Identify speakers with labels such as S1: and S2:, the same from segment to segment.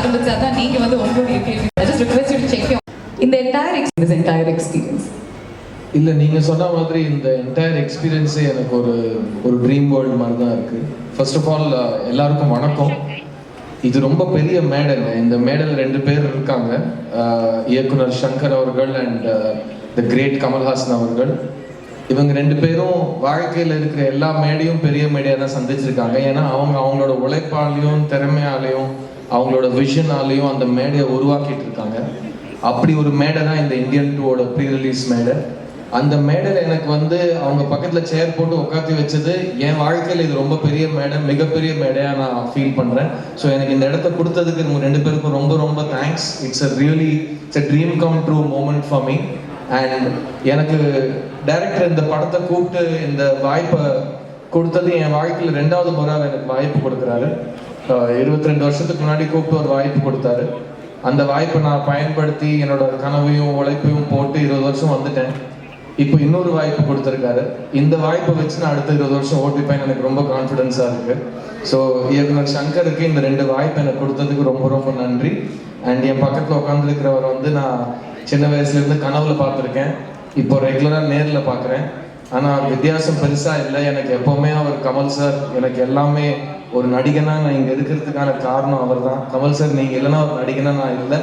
S1: இருந்துச்சு. அதான் நீங்க வந்து உங்களுடைய கேள்வி. I just request you to check இந்த entire experience.
S2: இல்லை, நீங்கள் சொன்ன மாதிரி இந்த என்டையர் எக்ஸ்பீரியன்ஸே எனக்கு ஒரு ட்ரீம் வேர்ல்டு மாதிரி தான் இருக்குது. ஃபர்ஸ்ட் ஆஃப் ஆல் எல்லாருக்கும் வணக்கம். இது ரொம்ப பெரிய மேடல். இந்த மேடல் 2 பேர் இருக்காங்க, இயக்குனர் சங்கர் அவர்கள் அண்ட் த கிரேட் கமல்ஹாசன் அவர்கள். இவங்க 2 பேரும் வாழ்க்கையில் இருக்கிற எல்லா மேடையும் பெரிய மேடையாக தான் சந்திச்சிருக்காங்க. ஏன்னா அவங்களோட உழைப்பாலையும் திறமையாலையும் அவங்களோட விஷனாலையும் அந்த மேடையை உருவாக்கிட்டு இருக்காங்க. அப்படி ஒரு மேடை தான் இந்த இந்தியன் 2ஓட ப்ரீ ரிலீஸ் மேடை. அந்த மேடையில் எனக்கு வந்து அவங்க பக்கத்தில் சேர் போட்டு உட்காந்து வச்சது என் வாழ்க்கையில் இது ரொம்ப பெரிய மேடை, மிகப்பெரிய மேடையாக நான் ஃபீல் பண்ணுறேன். ஸோ எனக்கு இந்த இடத்த கொடுத்ததுக்கு இவங்க 2 பேருக்கும் ரொம்ப ரொம்ப thanks. It's a dream come true moment for me. And எனக்கு டைரக்டர் இந்த படத்தை கூப்பிட்டு இந்த வாய்ப்பை கொடுத்தது என் வாழ்க்கையில் 2வது முறை எனக்கு வாய்ப்பு கொடுக்குறாரு. 22 வருஷத்துக்கு முன்னாடி கூப்பிட்டு ஒரு வாய்ப்பு கொடுத்தாரு. அந்த வாய்ப்பை நான் பயன்படுத்தி என்னோட கனவையும் உழைப்பையும் போட்டு 20 வருஷம் வந்துட்டேன். இப்போ இன்னொரு வாய்ப்பு கொடுத்துருக்காரு. இந்த வாய்ப்பை வச்சு நான் அடுத்த 20 வருஷம் ஓட்டிப்பேன். எனக்கு ரொம்ப கான்ஃபிடென்ஸாக இருக்குது. ஸோ இயக்குனர் சங்கருக்கு இந்த 2 வாய்ப்பு எனக்கு கொடுத்ததுக்கு ரொம்ப ரொம்ப நன்றி. அண்ட் என் பக்கத்தில் உட்காந்துருக்கிறவர் வந்து நான் சின்ன வயசுலேருந்து கனவுல பார்த்துருக்கேன், இப்போ ரெகுலராக நேரில் பார்க்குறேன். ஆனால் வித்தியாசம் பெருசாக இல்லை. எனக்கு எப்போவுமே அவர் கமல் சார், எனக்கு எல்லாமே ஒரு நடிகனாக நான் இங்கே இருக்கிறதுக்கான காரணம் அவர் தான். கமல் சார் நீங்கள் இல்லைன்னா ஒரு நடிகனாக நான் இல்லை.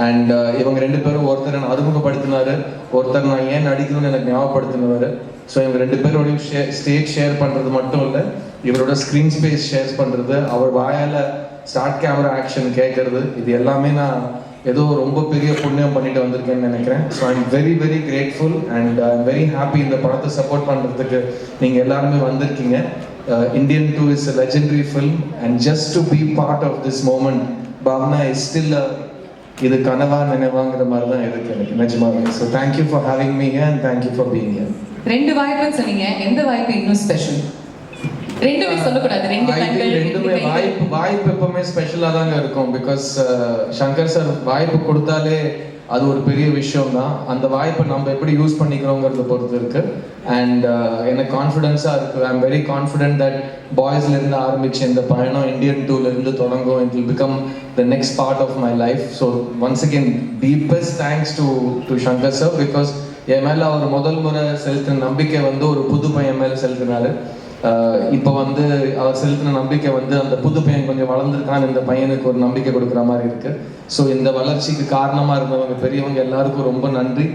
S2: அண்ட் இவங்க 2 பேரும் ஒருத்தர் என்னை அறிமுகப்படுத்தினாரு, ஒருத்தர் நான் ஏன் நடிக்கணும்னு எனக்கு ஞாபகப்படுத்தினவர். ஸோ இவங்க 2 பேரோடையும் ஸ்டேஜ் ஷேர் பண்ணுறது மட்டும் இல்லை, இவரோட ஸ்க்ரீன் ஸ்பேஸ் ஷேர் பண்ணுறது, அவர் வாயால் ஸ்டார்ட் கேமரா ஆக்ஷன் கேட்கறது, இது எல்லாமே நான் ஏதோ ரொம்ப பெரிய புண்ணியம் பண்ணிட்டு வந்திருக்கேன்னு நினைக்கிறேன். So I am very very grateful and I am very happy. இந்த படத்தை சப்போர்ட் பண்ணுறதுக்கு நீங்கள் எல்லாருமே வந்திருக்கீங்க. Indian 2 is a legendary film and just to be part of this moment, Bhavna is still இது கனவா நினைவாங்கிற மாதிரி தான் இருக்கு எனக்கு நிஜமாவே. So thank you for having me here and thank you for being here.
S1: 2 வாய்ப்புன்னு சொன்னீங்க, எந்த வாய்ப்பு இன்னும் ஸ்பெஷல்? 2மே சொல்லக்கூடாது, 2
S2: ரெண்டுமே வாய்ப்பு எப்பவுமே ஸ்பெஷலாக தாங்க இருக்கும். பிகாஸ் சங்கர் சார் வாய்ப்பு கொடுத்தாலே அது ஒரு பெரிய விஷயம் தான். அந்த வாய்ப்பை நம்ம எப்படி யூஸ் பண்ணிக்கிறோங்கிறத பொறுத்து இருக்கு. அண்ட் எனக்கு கான்ஃபிடென்ஸாக இருக்குது. I am very confident that பாய்ஸ்லேருந்து ஆரம்பிச்சு இந்த பயணம் இந்தியன் 2லேருந்து தொடங்கும். It will become the next part of my life. So once again deepest thanks to Shankar sir. Because என் மேலே அவர் முதல் முறை செலுத்தின நம்பிக்கை வந்து ஒரு புது பையன் மேலே செலுத்தினாரு. இப்போ வந்து அவர் செலுத்தின நம்பிக்கை வந்து அந்த புது பையன் கொஞ்சம் வளர்ந்துருக்கான்னு இந்த பையனுக்கு ஒரு நம்பிக்கை கொடுக்குற மாதிரி இருக்கு. ஸோ இந்த வளர்ச்சிக்கு காரணமாக இருந்தவங்க பெரியவங்க எல்லாருக்கும் ரொம்ப நன்றி.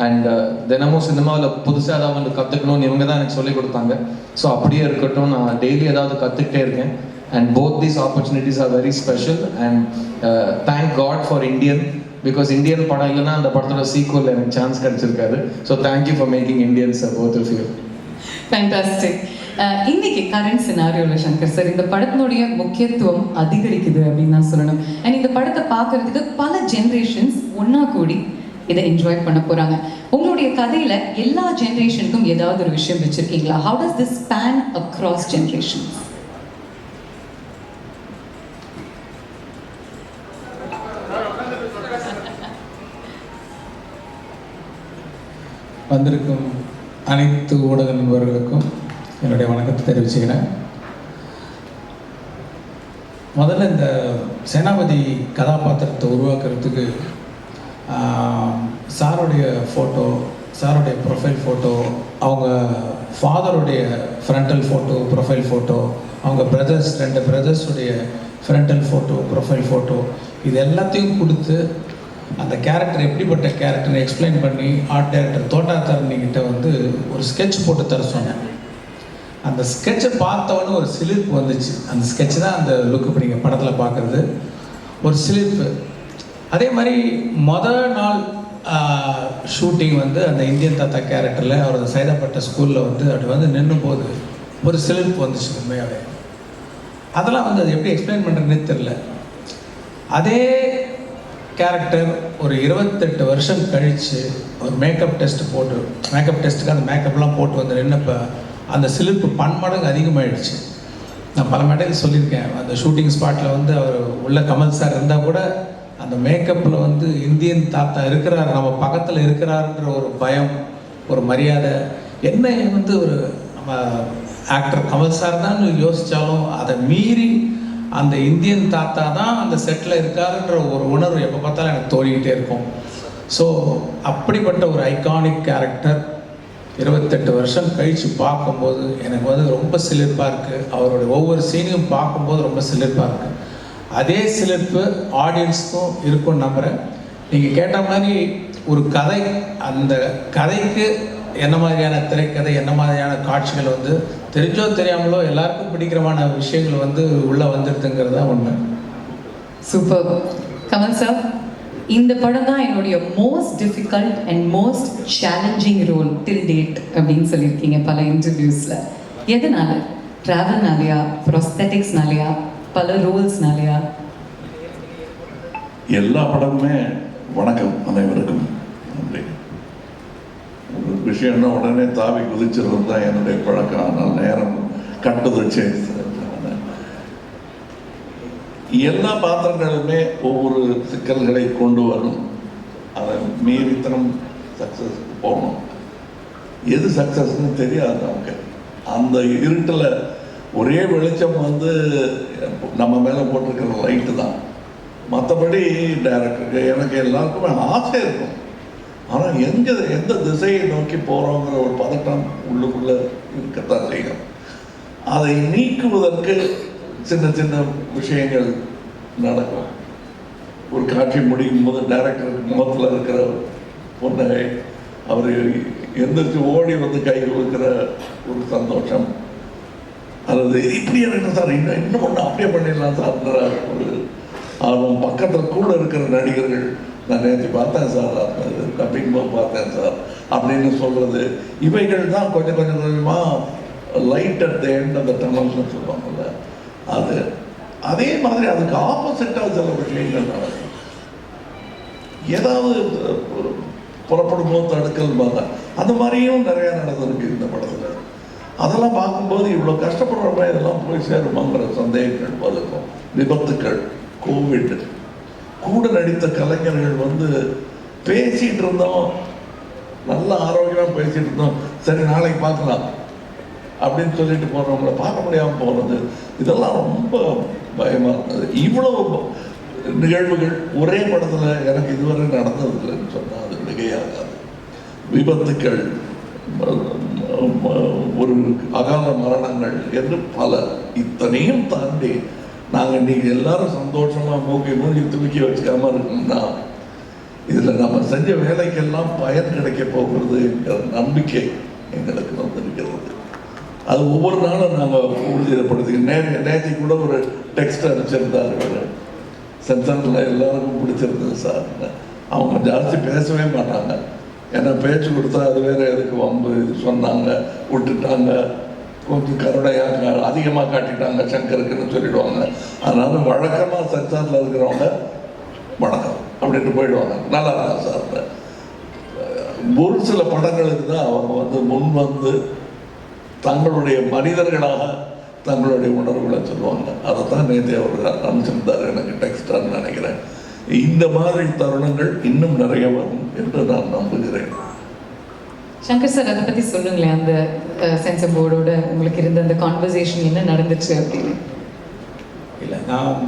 S2: அண்ட் தினமும் சினிமாவில் புதுசாக ஏதாவது வந்து கற்றுக்கணும்னு இவங்க தான் எனக்கு சொல்லிக் கொடுத்தாங்க. ஸோ அப்படியே இருக்கட்டும், நான் டெய்லி ஏதாவது கற்றுக்கிட்டே இருக்கேன். And both these opportunities are very special. And thank God for Indian, because Indian படம் இல்லைன்னா அந்த படத்தோட சீக்குவல் எனக்கு சான்ஸ் கிடைச்சிருக்காரு. So thank you for making Indians both of you.
S1: Fantastic. இன்னைக்கு கரண்ட் சினாரியோவில் சங்கர் சார் இந்த படத்தினுடைய முக்கியத்துவம் அதிகரிக்குது அப்படின்னு தான் சொல்லணும். அண்ட் இந்த படத்தை பார்க்கறதுக்கு பல ஜென்ரேஷன்ஸ் ஒன்னா கூடி இதை என்ஜாய் பண்ண போறாங்க. உங்களுடைய கதையில எல்லா ஜென்ரேஷனுக்கும் ஏதாவது ஒரு விஷயம் வச்சிருக்கீங்களா? How does this span across generations?
S3: வந்திருக்கும் அனைத்து ஊடக நண்பர்களுக்கும் என்னுடைய வணக்கத்தை தெரிவிச்சுக்கிறேன். முதல்ல இந்த சேனாபதி கதாபாத்திரத்தை உருவாக்குறதுக்கு சாருடைய ஃபோட்டோ, சாருடைய ப்ரொஃபைல் ஃபோட்டோ, அவங்க ஃபாதருடைய ஃப்ரண்டல் ஃபோட்டோ, ப்ரொஃபைல் ஃபோட்டோ, அவங்க பிரதர்ஸ் 2 பிரதர்ஸுடைய ஃப்ரண்டல் ஃபோட்டோ, ப்ரொஃபைல் ஃபோட்டோ, இது எல்லாத்தையும் கொடுத்து அந்த கேரக்டர் எப்படிப்பட்ட கேரக்டர்னு எக்ஸ்பிளைன் பண்ணி ஆர்ட் டைரக்டர் தோட்டாத்தரணிக்கிட்ட வந்து ஒரு ஸ்கெட்ச் போட்டு தர சொன்னேன். அந்த ஸ்கெட்சை பார்த்தவொன்னே ஒரு சிலிர்ப்பு வந்துச்சு. அந்த ஸ்கெட்ச் தான் அந்த லுக்கு இப்போ நீங்கள் படத்தில் பார்க்குறது, ஒரு சிலிர்ப்பு. அதே மாதிரி முதல் நாள் ஷூட்டிங் வந்து அந்த இந்தியன் தாத்தா கேரக்டரில் அவர் சைதாப்பட்ட ஸ்கூலில் வந்து அப்படி வந்து நின்றும் போது ஒரு சிலிர்ப்பு வந்துச்சு உண்மையாகவே. அதெல்லாம் வந்து அது எப்படி எக்ஸ்பிளைன் பண்ணுறதுனே தெரில. அதே கேரக்டர் ஒரு 28 வருஷம் கழித்து ஒரு மேக்கப் டெஸ்ட்டு போட்டு, மேக்கப் டெஸ்ட்டுக்கு அந்த மேக்கப்லாம் போட்டு வந்து நின்னப்போ அந்த சிலிர்ப்பு பன்மடங்கு அதிகமாகிடுச்சு. நான் பல மேடையில் சொல்லியிருக்கேன், அந்த ஷூட்டிங் ஸ்பாட்டில் வந்து அவர் உள்ள கமல் சார் இருந்தால் கூட அந்த மேக்கப்பில் வந்து இந்தியன் தாத்தா இருக்கிறார், நம்ம பக்கத்தில் இருக்கிறாருன்ற ஒரு பயம், ஒரு மரியாதை, என்ன வந்து ஒரு நம்ம ஆக்டர் கமல் சார் தான் யோசித்தாலும் அதை மீறி அந்த இந்தியன் தாத்தா தான் அந்த செட்டில் இருக்காருன்ற ஒரு உணர்வு எப்போ பார்த்தாலும் எனக்கு தோழிக்கிட்டே இருக்கும். ஸோ அப்படிப்பட்ட ஒரு ஐகானிக் கேரக்டர் 28 வருஷம் கழித்து பார்க்கும்போது எனக்கு வந்து ரொம்ப சிலிர்ப்பாக இருக்குது. அவருடைய ஒவ்வொரு சீனையும் பார்க்கும்போது ரொம்ப சிலிர்ப்பாக இருக்குது. அதே சிலிர்ப்பு ஆடியன்ஸுக்கும் இருக்கும்னு நம்புகிறேன். நீங்கள் கேட்ட மாதிரி ஒரு கதை, அந்த கதைக்கு என்ன மாதிரியான திரைக்கதை, என்ன மாதிரியான காட்சிகள் வந்து தெரிஞ்சோ தெரியாமலோ எல்லாருக்கும் பிடிக்கிறமான விஷயங்கள் வந்து உள்ளே வந்துடுதுங்கிறது தான் உண்மை.
S1: சூப்பர். கமல் சார், இந்த படம் தான் என்னுடைய most difficult and most challenging role till date அப்படின்னு சொல்லியிருக்கீங்க பல இன்டர்வியூஸில். எதனால? ட்ராவல்னாலையா, ப்ராஸ்தட்டிக்ஸ்னாலையா, பல ரோல்ஸ்னாலையா?
S4: எல்லா படமுமே வணக்கம் அனைவருக்கும் நன்றி. ஒரு விஷயம்னா உடனே தாவி குதிச்சிருந்தது தான் என்னுடைய பழக்கம். ஆனால் நேரம் கட்டுதச்சு. எல்லா பாத்திரங்களுமே ஒவ்வொரு சிக்கல்களை கொண்டு வரும். அதை மீறித்தனம் சக்ஸஸ் போகணும். எது சக்ஸஸ்ன்னு தெரியாது நமக்கு. அந்த இருட்டில் ஒரே வெளிச்சம் வந்து நம்ம மேலே போட்டிருக்கிற லைட்டு தான். மற்றபடி டைரக்டருக்கு எனக்கு எல்லாருக்குமே ஆசை இருக்கும். ஆனால் எந்த திசையை நோக்கி போகிறோங்கிற ஒரு பதட்டம் உள்ளுக்குள்ளே இருக்கத்தான் செய்யும். அதை நீக்குவதற்கு சின்ன சின்ன விஷயங்கள் நடக்கும். ஒரு காட்சி முடியும் போது டைரக்டருக்கு முகத்தில் இருக்கிற புன்னகை, அவர் எந்திரிச்சு ஓடி வந்து கை கொடுக்கிற ஒரு சந்தோஷம், அல்லது இப்படியே இருக்கு சார், இன்னும் ஒன்று அப்படியே பண்ணிடலாம் சார்ன்ற ஒரு ஆர்வம். பக்கத்தில் கூட இருக்கிற நடிகர்கள், நான் நேற்று பார்த்தேன் சார், அந்த டப்பிங் போது பார்த்தேன் சார் அப்படின்னு சொல்கிறது, இவைகள் தான் கொஞ்சம் கொஞ்சமாக லைட் அட் த எண்ட் அந்த டனல்னு சொல்லுவாங்கல்ல. அது அதே மாதிரி அதுக்கு ஆப்போசிட்டாக சில விஷயங்கள் நடக்கும். ஏதாவது புறப்படும் போது தடுக்கல் பார்த்தா அந்த மாதிரியும் நிறையா நடந்திருக்கு இந்த படத்தில். அதெல்லாம் பார்க்கும்போது இவ்வளோ கஷ்டப்படுறவங்க இதெல்லாம் போய் சேருமாங்கிற சந்தேகங்கள் வரும். விபத்துக்கள், கோவிட், கூட நடித்த கலைஞர்கள் வந்து பேசிகிட்டு இருந்தோம், நல்ல ஆரோக்கியமாக பேசிகிட்டு இருந்தோம், சரி நாளைக்கு பார்க்கலாம் அப்படின்னு சொல்லிட்டு போகிறவங்கள பார்க்க முடியாமல் போகிறது, இதெல்லாம் ரொம்ப பயமாக இருந்தது. இவ்வளோ நிகழ்வுகள் ஒரே படத்தில் எனக்கு இதுவரை நடந்ததில்லைன்னு சொன்னால் அது மிகையாகாது. விபத்துக்கள், ஒரு அகால மரணங்கள் என்று பல, இத்தனையும் தாண்டி நாங்கள் இன்றைக்கி எல்லாரும் சந்தோஷமாக மூக்கி தூக்கி வச்சுக்காம இருக்கணும்னா இதில் நம்ம செஞ்ச வேலைக்கெல்லாம் பயன் கிடைக்க போகிறது என்கிற நம்பிக்கை எங்களுக்கு வந்திருக்கிறது. அது ஒவ்வொரு நாளும் நாங்கள் உறுதிப்படுத்தி நேற்று கூட ஒரு டெக்ஸ்ட் அனுப்பிச்சிருந்தார், சென்சாரில் எல்லாருக்கும் பிடிச்சிருந்தது சார். அவங்க ஜாஸ்தி பேசவே மாட்டாங்க, ஏன்னா பேச்சு கொடுத்தா அது வேறு எதுக்கு வம்பு, சொன்னாங்க விட்டுட்டாங்க, கொஞ்சம் கருணையாக அதிகமாக காட்டிட்டாங்க சங்கருக்குன்னு சொல்லிடுவாங்க. அதனால் வழக்கமாக சென்சாரில் இருக்கிறவங்க வணக்கம் அப்படின்ட்டு போயிடுவாங்க, நல்லா இருக்கா சார். ஒரு சில படங்களுக்கு தான் அவங்க வந்து முன் வந்து தங்களுடைய மனிதர்களாக தங்களுடைய உணர்வுகளை சொல்லுவாங்க. அதை தான் நேற்று அவர் அனுப்பிச்சிருந்தார் எனக்கு டெக்ஸ்டான்னு நினைக்கிறேன். இந்த மாதிரி தருணங்கள் இன்னும் நிறைய வரும் என்று நான் நம்புகிறேன்.
S1: சங்கர் சார், அதை பற்றி சொல்லுங்களேன். அந்த சென்சர் போர்டோட உங்களுக்கு இருந்த அந்த கான்வர்சேஷன் என்ன நடந்துச்சு அப்படின்னு?
S3: இல்லை, நான்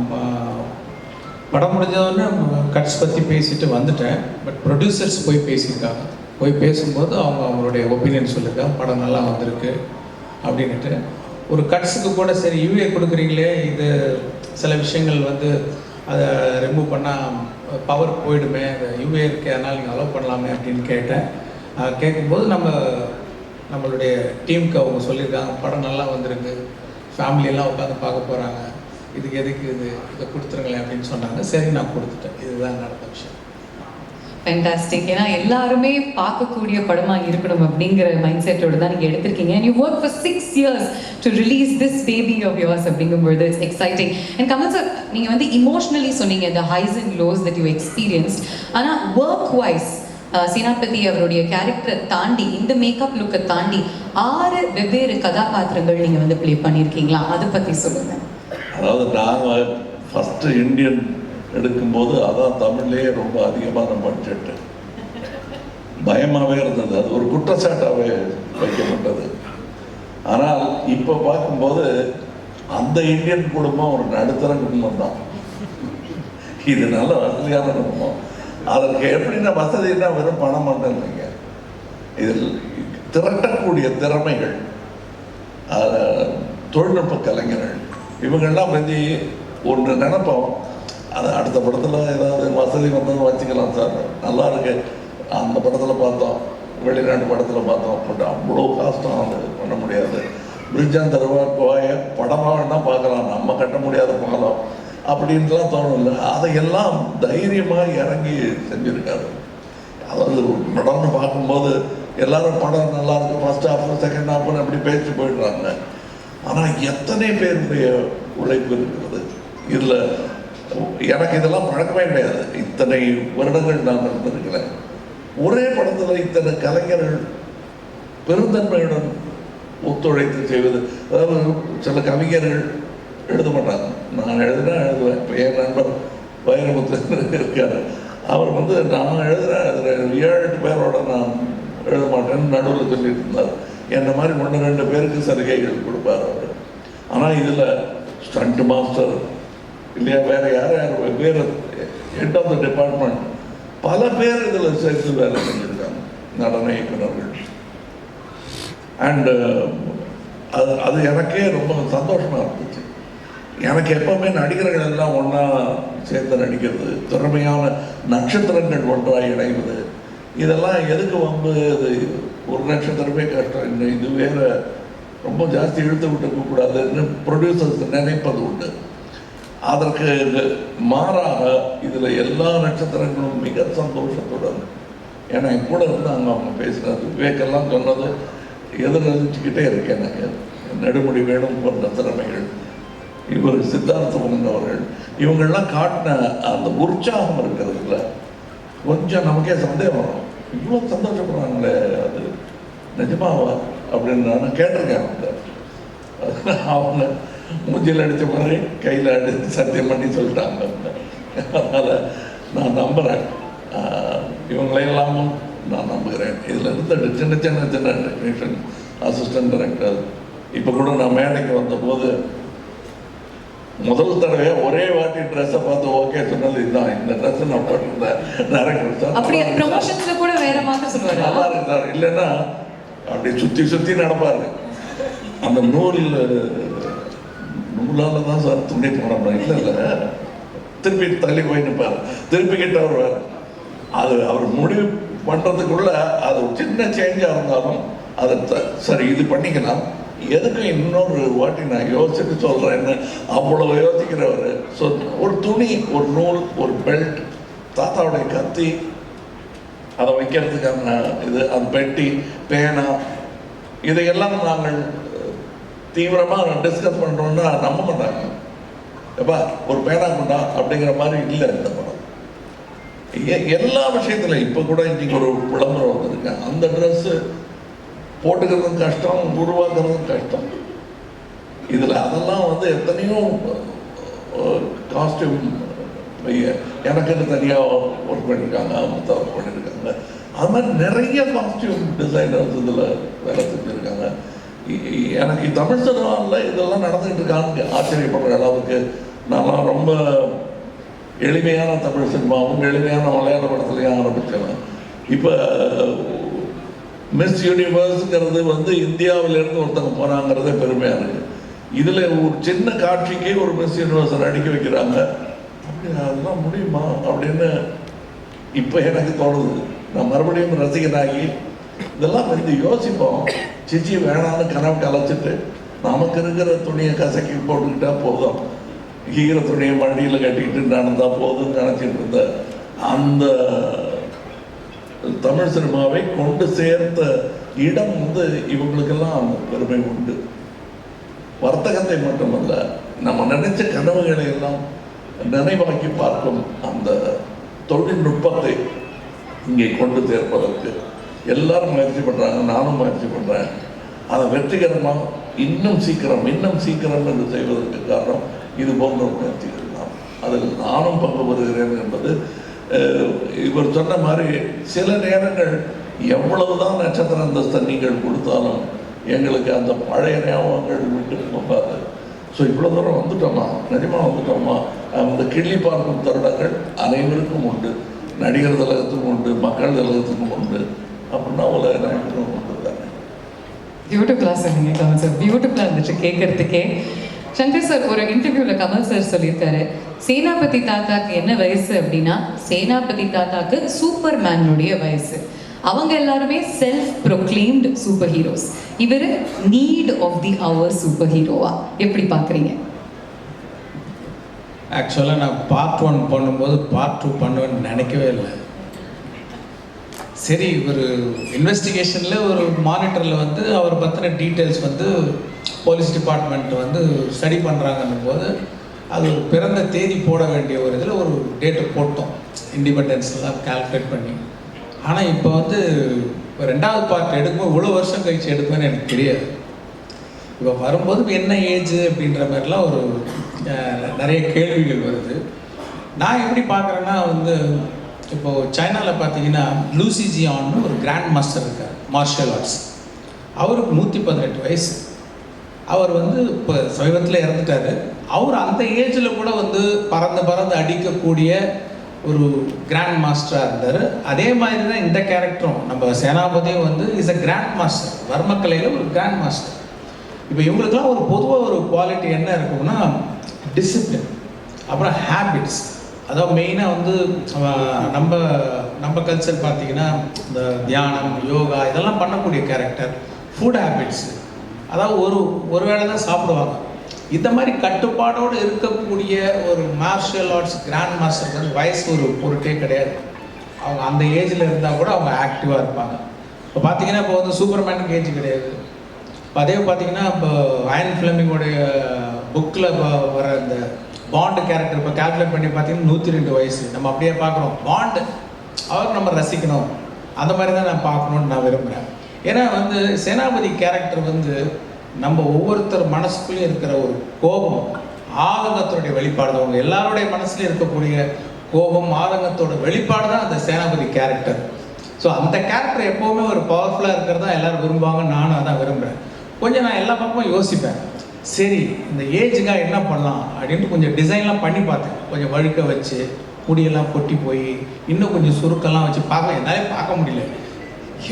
S3: படம் முடிஞ்சோடனே கட்ஸ் பற்றி பேசிட்டு வந்துட்டேன். பட் ப்ரொடியூசர்ஸ் போய் பேசியிருக்காங்க. போய் பேசும்போது அவங்களுடைய ஒப்பீனியன் சொல்லியிருக்காங்க, படம் நல்லா வந்திருக்கு அப்படின்ட்டு. ஒரு கட்ஸுக்கு கூட சரி யூஏ கொடுக்குறீங்களே, இது சில விஷயங்கள் வந்து அதை ரிமூவ் பண்ணால் பவர் போயிடுமே, அது யூஏ இருக்கு, அதனால் நீங்கள் அலோவ் பண்ணலாமே அப்படின்னு கேட்டேன். கேட்கும்போது நம்மளுடைய டீமுக்கு அவங்க சொல்லியிருக்காங்க, படம் நல்லா வந்திருக்கு, ஃபேமிலியெல்லாம் உட்காந்து பார்க்க போகிறாங்க, இதுக்கு எதுக்கு இதை கொடுத்துருங்களேன் அப்படின்னு சொன்னாங்க. சரி, நான் கொடுத்துட்டேன். இதுதான் நடந்த விஷயம்.
S1: ஃபேண்டாஸ்டிக். ஏன்னா எல்லாருமே பார்க்கக்கூடிய படமாக இருக்கணும் அப்படிங்கிற மைண்ட் செட்டோடு தான் நீங்கள் எடுத்திருக்கீங்க. And you work for 6 years to release this baby of yours அப்படிங்கும்போது it's exciting. And Kamal sir, நீங்கள் வந்து இமோஷ்னலி சொன்னீங்க the highs and lows that you experienced. ஆனால் ஒர்க் வைஸ் சேனாபதி அவருடைய கேரக்டரை தாண்டி, இந்த மேக்கப் லுக்கை தாண்டி 6 வெவ்வேறு கதாபாத்திரங்கள் நீங்கள் வந்து ப்ளே பண்ணியிருக்கீங்களா? அதை பற்றி சொல்லுங்கள்.
S4: அதாவது நாங்கள் ஃபஸ்ட்டு இந்தியன் எடுக்கும்போது அதான் தமிழ்லேயே ரொம்ப அதிகமான பட்ஜெட்டு, பயமாகவே இருந்தது, அது ஒரு குற்றச்சாட்டாகவே வைக்கப்பட்டது. ஆனால் இப்போ பார்க்கும்போது அந்த இந்தியன் குடும்பம் ஒரு நடுத்தர குடும்பம் தான். இது நல்ல வசதியான குடும்பம். அதற்கு எப்படின்னா வசதினா வெறும் பணம் மட்டும் இல்லைங்க, இதில் திரட்டக்கூடிய திறமைகள், தொழில்நுட்ப கலைஞர்கள், இவங்கெல்லாம் வந்து ஒன்று நினைப்போம், அது அடுத்த படத்தில் ஏதாவது வசதி வந்தது வச்சுக்கலாம் சார், நல்லா இருக்கு, அந்த படத்தில் பார்த்தோம், வெளிநாட்டு படத்தில் பார்த்தோம், பட் அவ்வளோ காஸ்ட்டும் அது பண்ண முடியாது. பிரிட்ஜான் தருவா கோய படமாக வேணால் பார்க்கலாம், நம்ம கட்ட முடியாத பாலம் அப்படின்ட்டுலாம் தோணும்ல, அதையெல்லாம் தைரியமாக இறங்கி செஞ்சுருக்காரு. அதாவது படம்னு பார்க்கும்போது எல்லாரும் படம் நல்லா இருக்கும், ஃபர்ஸ்ட் ஹாஃப் செகண்ட் ஹாஃப்னு அப்படி பேசி போயிடுறாங்க. ஆனால் எத்தனை பேருடைய உழைப்பு இருக்கிறது இதில். எனக்கு இதெல்லாம் பழக்கமே கிடையாது, இத்தனை வருடங்கள் நான் இருந்திருக்கிறேன். ஒரே படத்தில் இத்தனை கலைஞர்கள் பெருந்தன்மையுடன் ஒத்துழைத்து செய்வது. அதாவது சில கவிஞர்கள் எழுத மாட்டாங்க, நான் எழுதுனா எழுதுவேன். இப்போ என் நண்பர் வைரமுத்து இருக்கார், அவர் வந்து நான் எழுதுறேன் 7-8 பேரோட நான் எழுத மாட்டேன்னு நடுவில் சொல்லிட்டு இருந்தார். என்ன மாதிரி 1-2 பேருக்கு சலுகைகள் கொடுப்பார் அவர். ஆனால் இதில் ஸ்டண்ட் மாஸ்டர் இல்லையா, வேறு யார் வேறு ஹெட் ஆஃப் த டிபார்ட்மெண்ட் பல பேர் இதில் சேர்த்து வேலை செஞ்சுருக்காங்க, நடன இயக்குநர்கள். அண்டு அது எனக்கே ரொம்ப சந்தோஷமாக இருந்துச்சு. எனக்கு எப்போவுமே நடிகர்கள் எல்லாம் ஒன்றா சேர்ந்து நடிக்கிறது, திறமையான நட்சத்திரங்கள் ஒன்றாக இணைவது, இதெல்லாம் எதுக்கு வந்து இது ஒரு நட்சத்திரமே கஷ்டம், இல்லை இது வேறு ரொம்ப ஜாஸ்தி இழுத்து விட்டுக்கூடாதுன்னு ப்ரொடியூசர்ஸ் நினைப்பது உண்டு. அதற்கு மாறாக இதில் எல்லா நட்சத்திரங்களும் மிக சந்தோஷத்துடன், ஏன்னா என் கூட இருந்தாங்க, அவங்க பேசுகிறது விவேக்கெல்லாம் சொன்னது எதிர்நீச்சுக்கிட்டே இருக்கு எனக்கு. நெடுமுடி வேணும் போன்ற திறமைகள், இவர் சித்தார்த்தம் அவர்கள், இவங்கெல்லாம் காட்டின அந்த உற்சாகம் இருக்கிறதுல கொஞ்சம் நமக்கே சந்தேகம் வரும். இவ்வளோ சந்தோஷப்படுறாங்களே, அது நிஜமாவா அப்படின்னு நான் கேட்டிருக்கேன். அவங்க மூஞ்சில் அடித்த மாதிரி கையில் அடித்து சத்தியம் பண்ணி சொல்லிட்டாங்க. அதனால் நான் நம்புகிறேன், இவங்களையெல்லாமும் நான் நம்புகிறேன். இதில் இருந்த சின்ன சின்ன சின்ன டெக்னீஷியன், அசிஸ்டன்ட் டைரக்டர், இப்போ கூட நான் மேடைக்கு வந்தபோது முதல் தடவையாக ஒரே வாட்டி ட்ரெஸ்ஸை பார்த்து ஓகே சொன்னது இதுதான், இந்த ட்ரெஸ் நான் போட்டிருந்தேன் டேரக்டர்
S1: அப்படியே ப்ரமோஷன்ஸ்ல கூட வேற மாதிரி சொல்லுவாரு.
S4: நல்லா இருந்தார், இல்லைன்னா அப்படி சுற்றி சுற்றி நடப்பாரு. அந்த நூலால தான் சார் துணி போடணும், இல்லை இல்லை திருப்பி தள்ளி போய் நிற்பார், திருப்பி கிட்ட வருவார். அது அவர் முடிவு பண்ணுறதுக்குள்ள அது சின்ன சேஞ்சாக இருந்தாலும் அதை சரி இது பண்ணிக்கலாம், எதுக்கு இன்னொரு வாட்டி நான் யோசிச்சுட்டு சொல்கிறேன்னு அவ்வளோ யோசிக்கிறவர். ஸோ ஒரு துணி, ஒரு நூல், ஒரு பெல்ட், தாத்தாவுடைய கத்தி, அதை வைக்கிறதுக்கான இது, அந்த பெட்டி, பேனா, இதையெல்லாம் நாங்கள் தீவிரமாக டிஸ்கஸ் பண்ணுறோன்னா நம்ப மாட்டாங்க. எப்பா ஒரு பேனா கொண்டா அப்படிங்கிற மாதிரி இல்லை இந்த படம். எல்லா விஷயத்துல இப்போ கூட இன்னைக்கு ஒரு விளம்பரம் வந்திருக்கேன், அந்த ட்ரெஸ்ஸு போட்டுக்கிறதும் கஷ்டம், உருவாக்குறதும் கஷ்டம். இதில் அதெல்லாம் வந்து எத்தனையோ காஸ்டியூம் எனக்குன்னு தனியாக ஒர்க் பண்ணியிருக்காங்க, அமிர்தா ஒர்க் பண்ணியிருக்காங்க. அது மாதிரி நிறைய காஸ்டியூம் டிசைனர்ஸ் இதில் வேலை செஞ்சுருக்காங்க. எனக்கு தமிழ் சினிமாவில் இதெல்லாம் நடந்துகிட்டு இருக்கான்னு ஆச்சரியப்படுற அளவுக்கு நான்லாம் ரொம்ப எளிமையான தமிழ் சினிமாவும் எளிமையான மலையாள படத்துலையும் ஆரம்பித்தேன். இப்போ மிஸ் யூனிவர்ஸுங்கிறது வந்து இந்தியாவிலேருந்து ஒருத்தங்க போனாங்கிறதே பெருமையாக இருக்குது. இதில் ஒரு சின்ன காட்சிக்கே ஒரு மிஸ் யூனிவர்ஸை நடிக்க வைக்கிறாங்க, அப்படி அதெல்லாம் முடியுமா அப்படின்னு இப்போ எனக்கு தோணுது. நான் மறுபடியும் ரசிகனாகி இதெல்லாம் வந்து யோசிப்போம். சிச்சி வேணான்னு கனவு கலைச்சிட்டு நமக்கு இருக்கிற துணியை கசக்கி போட்டுக்கிட்டா போதும், ஈர துணியை மடியில் கட்டிக்கிட்டு நடந்தால் போதும்னு நினச்சிட்டு இருந்த அந்த தமிழ் சினிமாவை கொண்டு சேர்த்த இடம் வந்து இவங்களுக்கெல்லாம் அந்த பெருமை உண்டு. வர்த்தகத்தை மட்டுமல்ல, நம்ம நினைச்ச கனவுகளை எல்லாம் நினைவாக்கி பார்க்கும் அந்த தொழில்நுட்பத்தை இங்கே கொண்டு சேர்ப்பதற்கு எல்லாரும் முயற்சி பண்ணுறாங்க, நானும் முயற்சி பண்ணுறேன். அதை வெற்றிகரமாக இன்னும் சீக்கிரம் என்று செய்வதற்கு காரணம் இது போன்ற முயற்சிகள் தான். அதில் நானும் பங்கு பெறுகிறேன் என்பது இவர் சொன்ன மாதிரி சில நேரங்கள் எவ்வளவுதான் நட்சத்திர அந்தஸ்தை நீங்கள் கொடுத்தாலும் எங்களுக்கு அந்த பழைய ஞாபகங்கள் விட்டு போகாது. ஸோ இவ்வளோ தூரம் வந்துட்டோமா, நிஜமாக வந்துட்டோமா. அந்த கிள்ளி பார்க்கும் தருணங்கள் அனைவருக்கும் உண்டு, நடிகர் திலகத்துக்கும் உண்டு, மக்கள் திலகத்துக்கும் உண்டு. அப்படின்னா உலக நாயகரும் உண்டு தானே.
S1: பியூட்டிஃபுல்லாக சொன்னீங்க கமல் சார், பியூட்டிஃபுல்லாக இருந்துச்சு கேட்கறதுக்கே. சங்கர் சார் ஒரு இன்டர்வியூவில் கமல் சார் சொல்லியிருக்காரு, சேனாபதி தாத்தாக்கு என்ன வயசு அப்படின்னா சேனாபதி தாத்தாக்கு சூப்பர்மேனுடைய வயசு. அவங்க எல்லாருமே செல்ஃப் ப்ரொக்ளைம்டு சூப்பர் ஹீரோஸ், இவர் need of the hour super ஹீரோவா எப்படி பார்க்குறீங்க?
S3: ஆக்சுவலாக நான் பார்ட் 1 பண்ணும்போது பார்ட் 2 பண்ணுவேன்னு நினைக்கவே இல்லை. சரி, ஒரு இன்வெஸ்டிகேஷனில் ஒரு மானிட்டரில் வந்து அவர் பற்றின டீட்டெயில்ஸ் வந்து போலீஸ் டிபார்ட்மெண்ட் வந்து ஸ்டடி பண்ணுறாங்கன்னும் போது அது ஒரு பிறந்த தேதி போட வேண்டிய ஒரு இதில் ஒரு டேட்டை போட்டோம், இண்டிபெண்டன்ஸ்லாம் கால்குலேட் பண்ணி. ஆனால் இப்போ வந்து 2வது பார்ட் எடுக்கும்போது இவ்வளோ வருஷம் கழிச்சு எடுப்பேன்னு எனக்கு தெரியாது. இப்போ வரும்போது என்ன ஏஜ் அப்படின்ற மாதிரிலாம் ஒரு நிறைய கேள்விகள் வருது. நான் எப்படி பார்க்குறேன்னா வந்து இப்போது சைனாவில் பார்த்தீங்கன்னா லூசி ஜியான்னு ஒரு கிராண்ட் மாஸ்டர் இருக்கார் மார்ஷியல் ஆர்ட்ஸ். அவருக்கு 118 வயசு. அவர் வந்து இப்போ சமீபத்தில் இறந்துட்டார். அவர் அந்த ஏஜில் கூட வந்து பறந்து அடிக்கக்கூடிய ஒரு கிராண்ட் மாஸ்டராக இருந்தார். அதே மாதிரி தான் இந்த கேரக்டரும் நம்ம சேனாபதியும் வந்து இஸ் அ கிராண்ட் மாஸ்டர், வர்மக்கலையில் ஒரு கிராண்ட் மாஸ்டர். இப்போ இவங்களுக்குலாம் ஒரு பொதுவாக ஒரு குவாலிட்டி என்ன இருக்கும்னா டிசிப்ளின், அப்புறம் ஹேபிட்ஸ். அதாவது மெயினாக வந்து நம்ம கல்ச்சர் பார்த்திங்கன்னா இந்த தியானம், யோகா இதெல்லாம் பண்ணக்கூடிய கேரக்டர். ஃபுட் ஹேபிட்ஸ், அதாவது ஒரு வேளை தான் சாப்பிடுவாங்க. இந்த மாதிரி கட்டுப்பாடோடு இருக்கக்கூடிய ஒரு மார்ஷியல் ஆர்ட்ஸ் கிராண்ட் மாஸ்டருக்கு வந்து வயசு ஒரு பொருட்டே கிடையாது. அவங்க அந்த ஏஜில் இருந்தால் கூட அவங்க ஆக்டிவாக இருப்பாங்க. இப்போ பார்த்தீங்கன்னா இப்போ வந்து சூப்பர்மேனுக்கு ஏஜ் கிடையாது. இப்போ அதே பார்த்தீங்கன்னா இப்போ அயன் ஃபிளமிங்கோடைய புக்கில் வர இந்த பாண்டு கேரக்டர் இப்போ கால்குலேட் பண்ணி பார்த்தீங்கன்னா 102 வயசு. நம்ம அப்படியே பார்க்குறோம் பாண்டு, அவருக்கு நம்ம ரசிக்கணும், அந்த மாதிரி தான் நான் பார்க்கணுன்னு நான் விரும்புகிறேன். ஏன்னா வந்து சேனாபதி கேரக்டர் வந்து நம்ம ஒவ்வொருத்தர் மனசுக்குள்ளேயும் இருக்கிற ஒரு கோபம், ஆதங்கத்தோடைய வெளிப்பாடு தான். அவங்க எல்லாருடைய மனசுலையும் இருக்கக்கூடிய கோபம், ஆதங்கத்தோட வெளிப்பாடு தான் அந்த சேனாபதி கேரக்டர். ஸோ அந்த கேரக்டர் எப்போவுமே ஒரு பவர்ஃபுல்லாக இருக்கிறதா எல்லோரும் விரும்புவாங்க, நானும் அதான் விரும்புகிறேன். கொஞ்சம் நான் எல்லா பக்கமும் யோசிப்பேன், சரி இந்த ஏஜுக்காக என்ன பண்ணலாம் அப்படின்ட்டு கொஞ்சம் டிசைன்லாம் பண்ணி பார்த்தேன். கொஞ்சம் வழுக்க வச்சு, முடியெல்லாம் கொட்டி போய், இன்னும் கொஞ்சம் சுருக்கெல்லாம் வச்சு பார்க்க என்னாலே பார்க்க முடியல.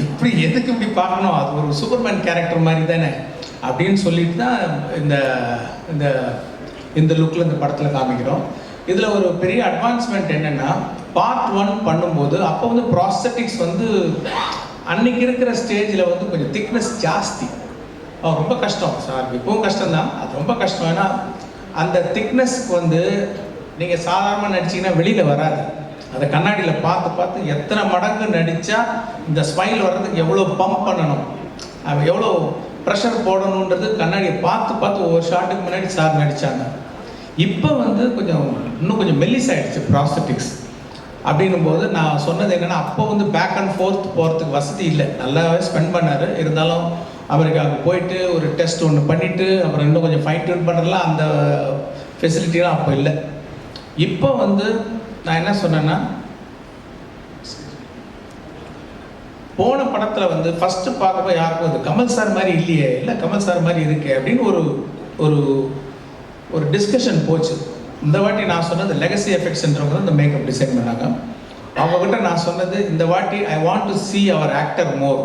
S3: எப்படி எதுக்கு இப்படி பார்க்கணும், அது ஒரு சூப்பர்மேன் கேரக்டர் மாதிரி தானே அப்படின்னு சொல்லிட்டு தான் இந்த இந்த இந்த லுக்கில் இந்த படத்தில் காமிக்கிறோம். இதில் ஒரு பெரிய அட்வான்ஸ்மெண்ட் என்னென்னா, பார்ட் 1 பண்ணும்போது அப்போ வந்து ப்ராஸ்தட்டிக்ஸ் வந்து அன்னைக்கு இருக்கிற ஸ்டேஜில் வந்து கொஞ்சம் திக்னஸ் ஜாஸ்தி. ரொம்ப கஷ்டம் சார், இப்போவும் கஷ்டம்தான், அது ரொம்ப கஷ்டம். ஏன்னா அந்த திக்னஸ்க்கு வந்து நீங்கள் சாதாரணமாக நடிச்சிங்கன்னா வெளியில் வராது. அதை கண்ணாடியில் பார்த்து எத்தனை மடங்கு நடித்தா இந்த ஸ்மைல் வர்றதுக்கு எவ்வளோ பம்ப் பண்ணணும், எவ்வளோ ப்ரெஷர் போடணுன்றது கண்ணாடியை பார்த்து ஒவ்வொரு ஷாட்டுக்கு முன்னாடி சார் நடித்தாங்க. இப்போ வந்து இன்னும் கொஞ்சம் மெல்லிஸ் ஆகிடுச்சு ப்ராஸ்தட்டிக்ஸ். அப்படின்னும் போது நான் சொன்னது என்னென்னா, அப்போ வந்து பேக் அண்ட் ஃபோர்த் போகிறதுக்கு வசதி இல்லை. நல்லாவே ஸ்பெண்ட் பண்ணார். இருந்தாலும் அமெரிக்காவுக்கு போயிட்டு ஒரு டெஸ்ட் ஒன்று பண்ணிவிட்டு அப்புறம் இன்னும் கொஞ்சம் ஃபைன் டியூன் பண்ணுறதுலாம் அந்த ஃபெசிலிட்டிலாம் அப்போ இல்லை. இப்போ வந்து நான் என்ன சொன்னேன்னா, போன படத்தில் வந்து ஃபஸ்ட்டு பார்க்கும்போது யாருக்கும் அது கமல் சார் மாதிரி இல்லையே, இல்லை கமல் சார் மாதிரி இருக்கே அப்படின்னு ஒரு ஒரு டிஸ்கஷன் போச்சு. இந்த வாட்டி நான் சொன்னது லெகசி எஃபெக்ட்ஸ்ன்றவங்க இந்த மேக்கப் டிசைன் பண்ணாங்க. அவங்ககிட்ட நான் சொன்னது, இந்த வாட்டி I want to see our actor more.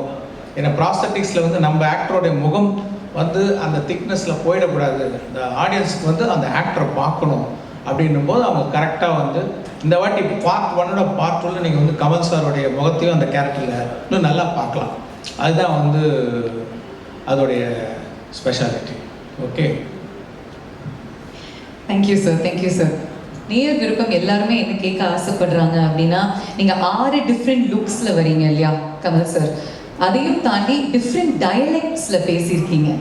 S3: ஏன்னா ப்ராஸ்தட்டிக்ஸில் வந்து நம்ம ஆக்டரோடைய முகம் வந்து அந்த திக்னஸில் போயிடக்கூடாது, இந்த ஆடியன்ஸுக்கு வந்து அந்த ஆக்டரை பார்க்கணும் அப்படின்னும் போது அவங்க கரெக்டாக வந்து இந்த வாட்டி பார்ட் 1 பார்ட் 2 நீங்கள் வந்து கமல் சாரோடைய முகத்தையும் அந்த கேரக்டரில் இன்னும் நல்லா பார்க்கலாம். அதுதான் வந்து அதோடைய speciality. Okay,
S1: thank you sir, thank you sir. நேர் விருப்பம் எல்லாருமே என்ன கேட்க ஆசைப்படுறாங்க அப்படின்னா, நீங்கள் 6 டிஃப்ரெண்ட் லுக்ஸில் வரீங்க இல்லையா கமல் சார், அதையும் தாண்டி டிஃப்ரெண்ட் டயலெக்ட்ஸில் பேசியிருக்கீங்க.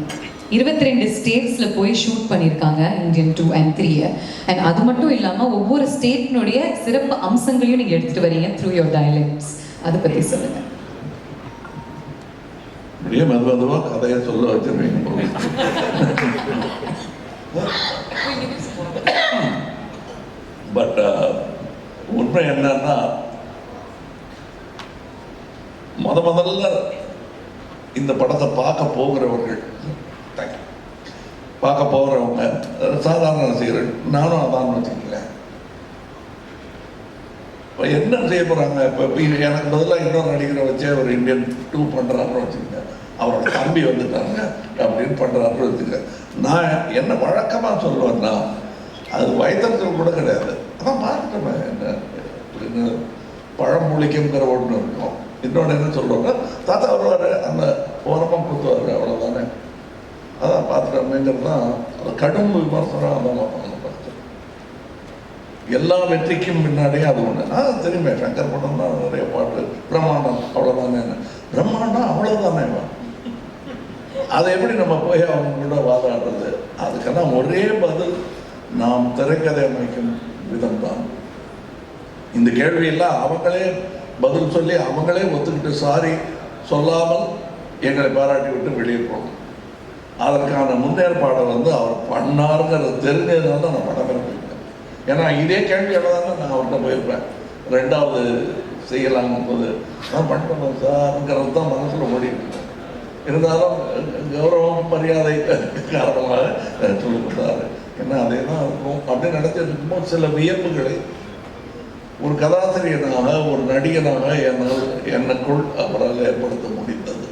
S1: 22 ஸ்டேட்ஸில் போய் ஷூட் பண்ணியிருக்காங்க, இந்தியன் 2 and 3. அண்ட் அது மட்டும் இல்லாமல் ஒவ்வொரு ஸ்டேட்னுடைய சிறப்பு அம்சங்களையும் நீங்கள் எடுத்துகிட்டு வரீங்க த்ரூ யோர் டயலெக்ட்ஸ். அதை பற்றி சொல்லுங்கள்.
S4: அப்படியே மெதுவாக கதையை சொல்ல வச்சிருவீங்க. பட் உண்மை என்னன்னா, முதல்ல இந்த படத்தை பார்க்க போகிறவர்கள் பார்க்க போகிறவங்க சாதாரண ரசிகர்கள், நானும் அதான் வச்சுக்கங்களேன். இப்போ என்ன செய்ய போகிறாங்க? இப்போ எனக்கு பதிலாக இன்னொரு நடிகரை வச்சே ஒரு இந்தியன் 2 பண்ணுறாருன்னு வச்சுக்கோங்க, அவரோட தம்பி வந்துட்டாங்க அப்படின்னு பண்ணுறாருன்னு வச்சுக்க. நான் என்ன வழக்கமாக சொல்லுவேன்னா, அது வயத்தறிச்சல் கூட கிடையாது. அதான் பார்த்துட்டோமே, என்ன பழமொழிக்குங்கிற ஒன்று இருக்கும். இன்னொன்று என்ன சொல்லுவாங்க, தாத்தா வருவார், அந்த ஓரமாக கொடுத்துவார், அவ்வளோதானே. அதான் பார்த்துட்டோமேங்கிறது தான் அது கடும் விமர்சனம். அதான் பார்த்து எல்லா வெற்றிக்கும் முன்னாடியே அது ஒன்று. நான் தெரியுமே, சங்கர் படம் தான் நிறைய பாட்டு, பிரம்மாண்டம் அவ்வளோதானே. பிரம்மாண்டம் அவ்வளோதானே. அதை எப்படி நம்ம போய் அவங்க கூட வாதாடுறது? அதுக்கெல்லாம் ஒரே பதில், நாம் திரைக்கதை அமைக்கும் விதம் தான். இந்த கேள்வியெல்லாம் அவங்களே பதில் சொல்லி அவங்களே ஒத்துக்கிட்டு சாரி சொல்லாமல் எங்களை பாராட்டி விட்டு வெளியே போகணும். அதற்கான முன்னேற்பாடை அவர் பண்ணாருங்கிறது தெரிஞ்சதுனால தான் நான் படம் போயிருப்பேன். ஏன்னா இதே கேள்வியோட தானே நான் அவர்கிட்ட போயிருப்பேன். 2வது செய்யலாங்கும் போது நான் பண்ணிட்டேன் சார்ங்கிறது தான் மனசில் ஓடிட்டு. இருந்தாலும் கௌரவம் மரியாதை காரணமாக சொல்லி கொடுத்தாரு. ஏன்னா அதே தான் இருக்கும் அப்படின்னு நினைச்சிட்டு இருக்கும்போது சில வியப்புகளை ஒரு கதாசிரியனாக, ஒரு நடிகனாக எனக்குள் அவரால் ஏற்படுத்த முடிந்தது.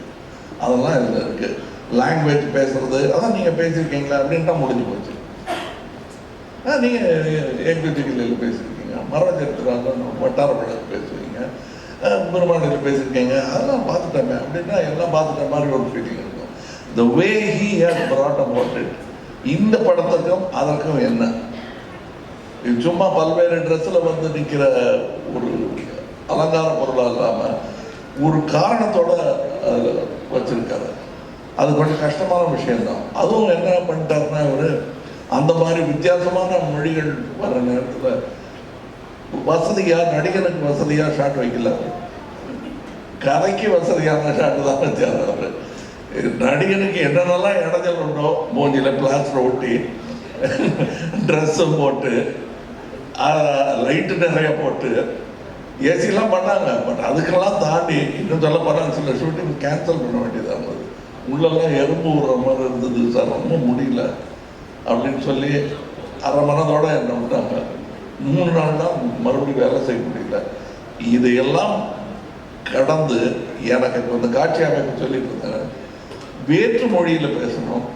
S4: அதெல்லாம் இதில் இருக்குது. லாங்குவேஜ் பேசுறது, அதான் நீங்கள் பேசியிருக்கீங்களா அப்படின்ட்டா முடிஞ்சு போச்சு. நீங்கள் ஏபிடிகளில் பேசியிருக்கீங்க, மரஞ்செடுத்துறாங்க, வட்டார வழக்கு பேசுவீங்க, பெருமானில் பேசியிருக்கீங்க, அதெல்லாம் பார்த்துட்டேன் அப்படின்னா எல்லாம் பார்த்துட்ட மாதிரி ஒரு ஃபீலிங் இருக்கும். The way he has brought about it. இந்த படத்துக்கும் அதற்கும் என்ன, சும்மா பல்வேறு ட்ரெஸ்ஸில் நிற்கிற ஒரு அலங்கார பொருளாக இல்லாமல் ஒரு காரணத்தோட வச்சிருக்காரு. அது கொஞ்சம் கஷ்டமான விஷயம்தான். அதுவும் என்ன பண்ணிட்டாருன்னா, அவர் அந்த மாதிரி வித்தியாசமான மொழிகள் வர நேரத்தில் வசதியாக, நடிகனுக்கு வசதியாக ஷாட் வைக்கல, கதைக்கு வசதியான ஷாட்டு தான் வச்சார் அவர். நடிகனுக்கு என்னென்னலாம் இடைஞ்சல் உண்டோ, மூஞ்சியில் பிளாஸ்டர் ஒட்டி, ட்ரெஸ்ஸும் போட்டு, லைட்டு நிறைய போட்டு, ஏசிலாம் பண்ணாங்க. பட் அதுக்கெல்லாம் தாண்டி இன்னும் சொல்ல போனால் சில ஷூட்டிங் கேன்சல் பண்ண வேண்டியதாக இருந்தது. உள்ளெல்லாம் எறும்பு விடுற மாதிரி இருந்தது சார், ரொம்ப முடியல அப்படின்னு சொல்லி அரை மனதோடு என்ன விட்டாங்க. 3 நாள் தான் மறுபடியும் வேலை செய்ய முடியல. இதையெல்லாம் கடந்து எனக்கு இப்போ இந்த காட்சி அமைப்பு சொல்லிட்டு இருந்தேன், வேற்று மொழியில் பேசணும்,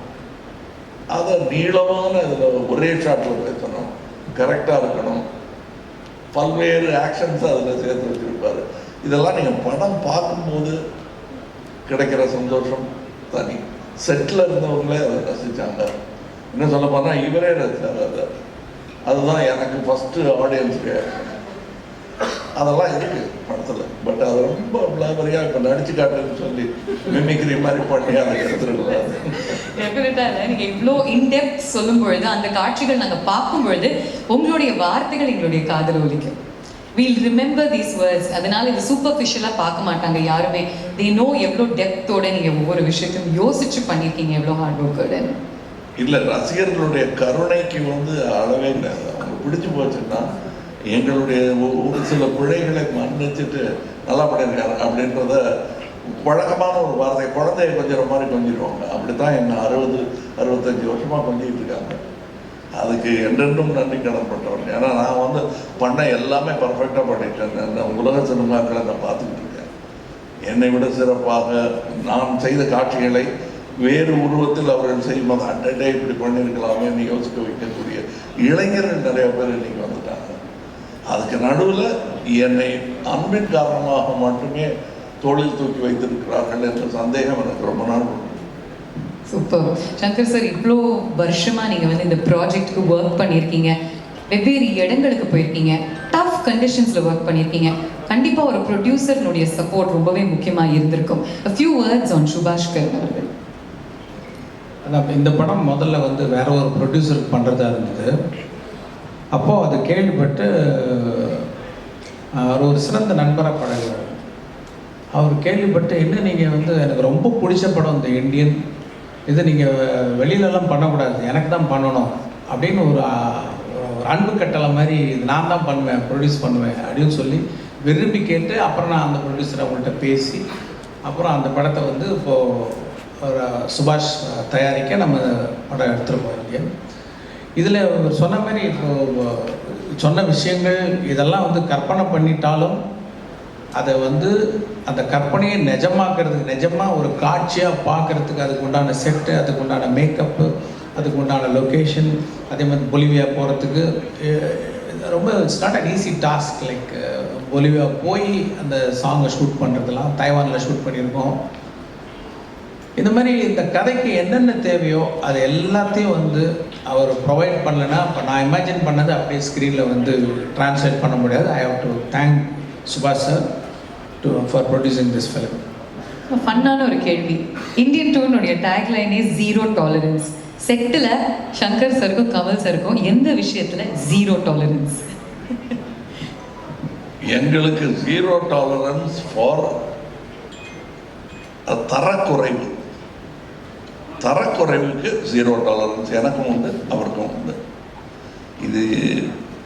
S4: அதை நீளமான இதில் ஒரே ஷாட்டில் பேசணும், கரெக்டாக இருக்கணும், பல்வேறு ஆக்ஷன்ஸ் அதில் சேர்த்து வச்சுருப்பார். இதெல்லாம் நீங்கள் படம் பார்க்கும்போது கிடைக்கிற சந்தோஷம் தனி. செட்டில் இருந்தவங்களே அதை ரசித்தாங்க. இன்னும் சொல்ல போனால் இவரே ரசித்தார் அதை. அதுதான் எனக்கு ஃபஸ்ட்டு ஆடியன்ஸ் ரியாக்ஷன். அதெல்லாம் இருக்குது படத்தில். பட் அது ரொம்ப பிளாபரியாக இப்போ நடிச்சு காட்டுன்னு சொல்லி மிமிக்ரி மாதிரி பண்ணி அதை எடுத்துருக்கூடாது.
S1: டெஃபினட்டாக நீங்கள் இவ்வளோ இன்டெப்த் சொல்லும் பொழுது, அந்த காட்சிகள் நாங்கள் பார்க்கும் பொழுது உங்களுடைய வார்த்தைகள் எங்களுடைய காதில் ஒலிக்கும். We'll remember these words. அதனால இது சூப்பர்ஃபிஷியலாக பார்க்க மாட்டாங்க யாருமே. தே நோ எவ்வளோ டெப்த்தோட நீங்கள் ஒவ்வொரு விஷயத்தையும் யோசிச்சு பண்ணியிருக்கீங்க, எவ்வளோ ஹார்ட் ஒர்க்குன்னு.
S4: இல்லை, ரசிகர்களுடைய கருணைக்கு அளவே இல்லை. அவங்க பிடிச்சி போச்சுன்னா எங்களுடைய ஒரு சில பிழைகளை மன்னிச்சுட்டு நல்லா பண்ணியிருக்காரு அப்படின்றத வழக்கமான ஒரு வார்த்தை. குழந்தைய கொஞ்சிற மாதிரி கொஞ்சிடுவாங்க. அப்படி தான் என்ன 60-65 வருஷமாக கொஞ்சிட்டு இருக்காங்க. அதுக்கு என்றென்றும் நன்றி கடன்பட்டவன். ஏன்னா நான் பண்ண எல்லாமே பர்ஃபெக்டாக பண்ணிட்டேன். உலக சினிமாக்களை நான் பார்த்துக்கிட்டு இருக்கேன். என்னை விட சிறப்பாக நான் செய்த காட்சிகளை வேறு உருவத்தில் அவர்கள் செய்யும்போது அட்டே இப்படி பண்ணியிருக்கலாமே யோசிக்க வைக்கக்கூடிய இளைஞர்கள் நிறைய பேர் இன்னைக்கு வந்துட்டாங்க. அதுக்கு நடுவில் என்னை அன்பின் காரணமாக மட்டுமே தொழில் தூக்கி வைத்திருக்கிறார்கள் என்ற சந்தேகம் எனக்கு ரொம்ப நாள் உண்டு.
S1: சூப்பர் சங்கர் சார், இவ்வளோ வருஷமாக நீங்கள் இந்த ப்ராஜெக்ட்டுக்கு ஒர்க் பண்ணியிருக்கீங்க, வெவ்வேறு இடங்களுக்கு போயிருக்கீங்க, டஃப் கண்டிஷன்ஸில் ஒர்க் பண்ணியிருக்கீங்க. கண்டிப்பாக ஒரு ப்ரொடியூசர்னுடைய சப்போர்ட் ரொம்பவே முக்கியமாக இருந்திருக்கும். A few words on Subhaskar அவர்கள்.
S3: அதான் இந்த படம் முதல்ல வேற ஒரு ப்ரொடியூசருக்கு பண்ணுறதா இருந்தது. அப்போது அது கேள்விப்பட்டு அவர் ஒரு சிறந்த நண்பராக பழகுவார். அவர் கேள்விப்பட்டு, என்ன நீங்கள் எனக்கு ரொம்ப பிடிச்ச படம் இந்த இந்தியன், இது நீங்கள் வெளியிலலாம் பண்ணக்கூடாது, எனக்கு தான் பண்ணணும் அப்படின்னு ஒரு அன்பு கட்டளை மாதிரி நான் தான் பண்ணுவேன், ப்ரொடியூஸ் பண்ணுவேன் அப்படின்னு சொல்லி விரும்பி கேட்டு, அப்புறம் நான் அந்த ப்ரொடியூசரை அவங்கள்ட்ட பேசி அப்புறம் அந்த படத்தை இப்போது ஒரு சுபாஷ் தயாரிக்க நம்ம படம் எடுத்துருக்கோம் இல்லையா. இதில் சொன்ன மாதிரி இப்போ சொன்ன விஷயங்கள் இதெல்லாம் வந்து கற்பனை பண்ணிட்டாலும் அதை வந்து அந்த கற்பனையை நிஜமாக்குறதுக்கு, நிஜமாக ஒரு காட்சியாக பார்க்குறதுக்கு அதுக்கு உண்டான செட்டு, அதுக்கு உண்டான மேக்கப்பு, அதுக்கு உண்டான லொக்கேஷன், அதே மாதிரி பொலிவியா போகிறதுக்கு ரொம்ப it's not an easy task. Like Bolivia போய் அந்த சாங்கை ஷூட் பண்ணுறதுலாம் தைவானில் ஷூட் பண்ணியிருக்கோம். இந்த மாதிரி இந்த கதைக்கு என்னென்ன தேவையோ அது எல்லாத்தையும் வந்து அவர் ப்ரொவைட் பண்ணலைன்னா இப்போ நான் இமேஜின் பண்ணது அப்படியே ஸ்க்ரீனில் வந்து ட்ரான்ஸ்லேட் பண்ண முடியாது. ஐ ஹவ் டு தேங்க் சுபாஷ் sir for producing this film.
S1: ஃபன்னான ஒரு கேள்வி. இந்தியன் டூனுடைய டேக்லைனே ஜீரோ டாலரன்ஸ். செட்டில் சங்கர் சருக்கும் கமல் சருக்கும் எந்த விஷயத்தில் ஜீரோ டாலரன்ஸ்?
S4: எங்களுக்கு ஜீரோ டாலரன்ஸ் ஃபார் தரக்குறைவு. தரக்குறைவுக்கு ஜீரோ டாலரன்ஸ் எனக்கும் உண்டு, அவருக்கும் உண்டு. இது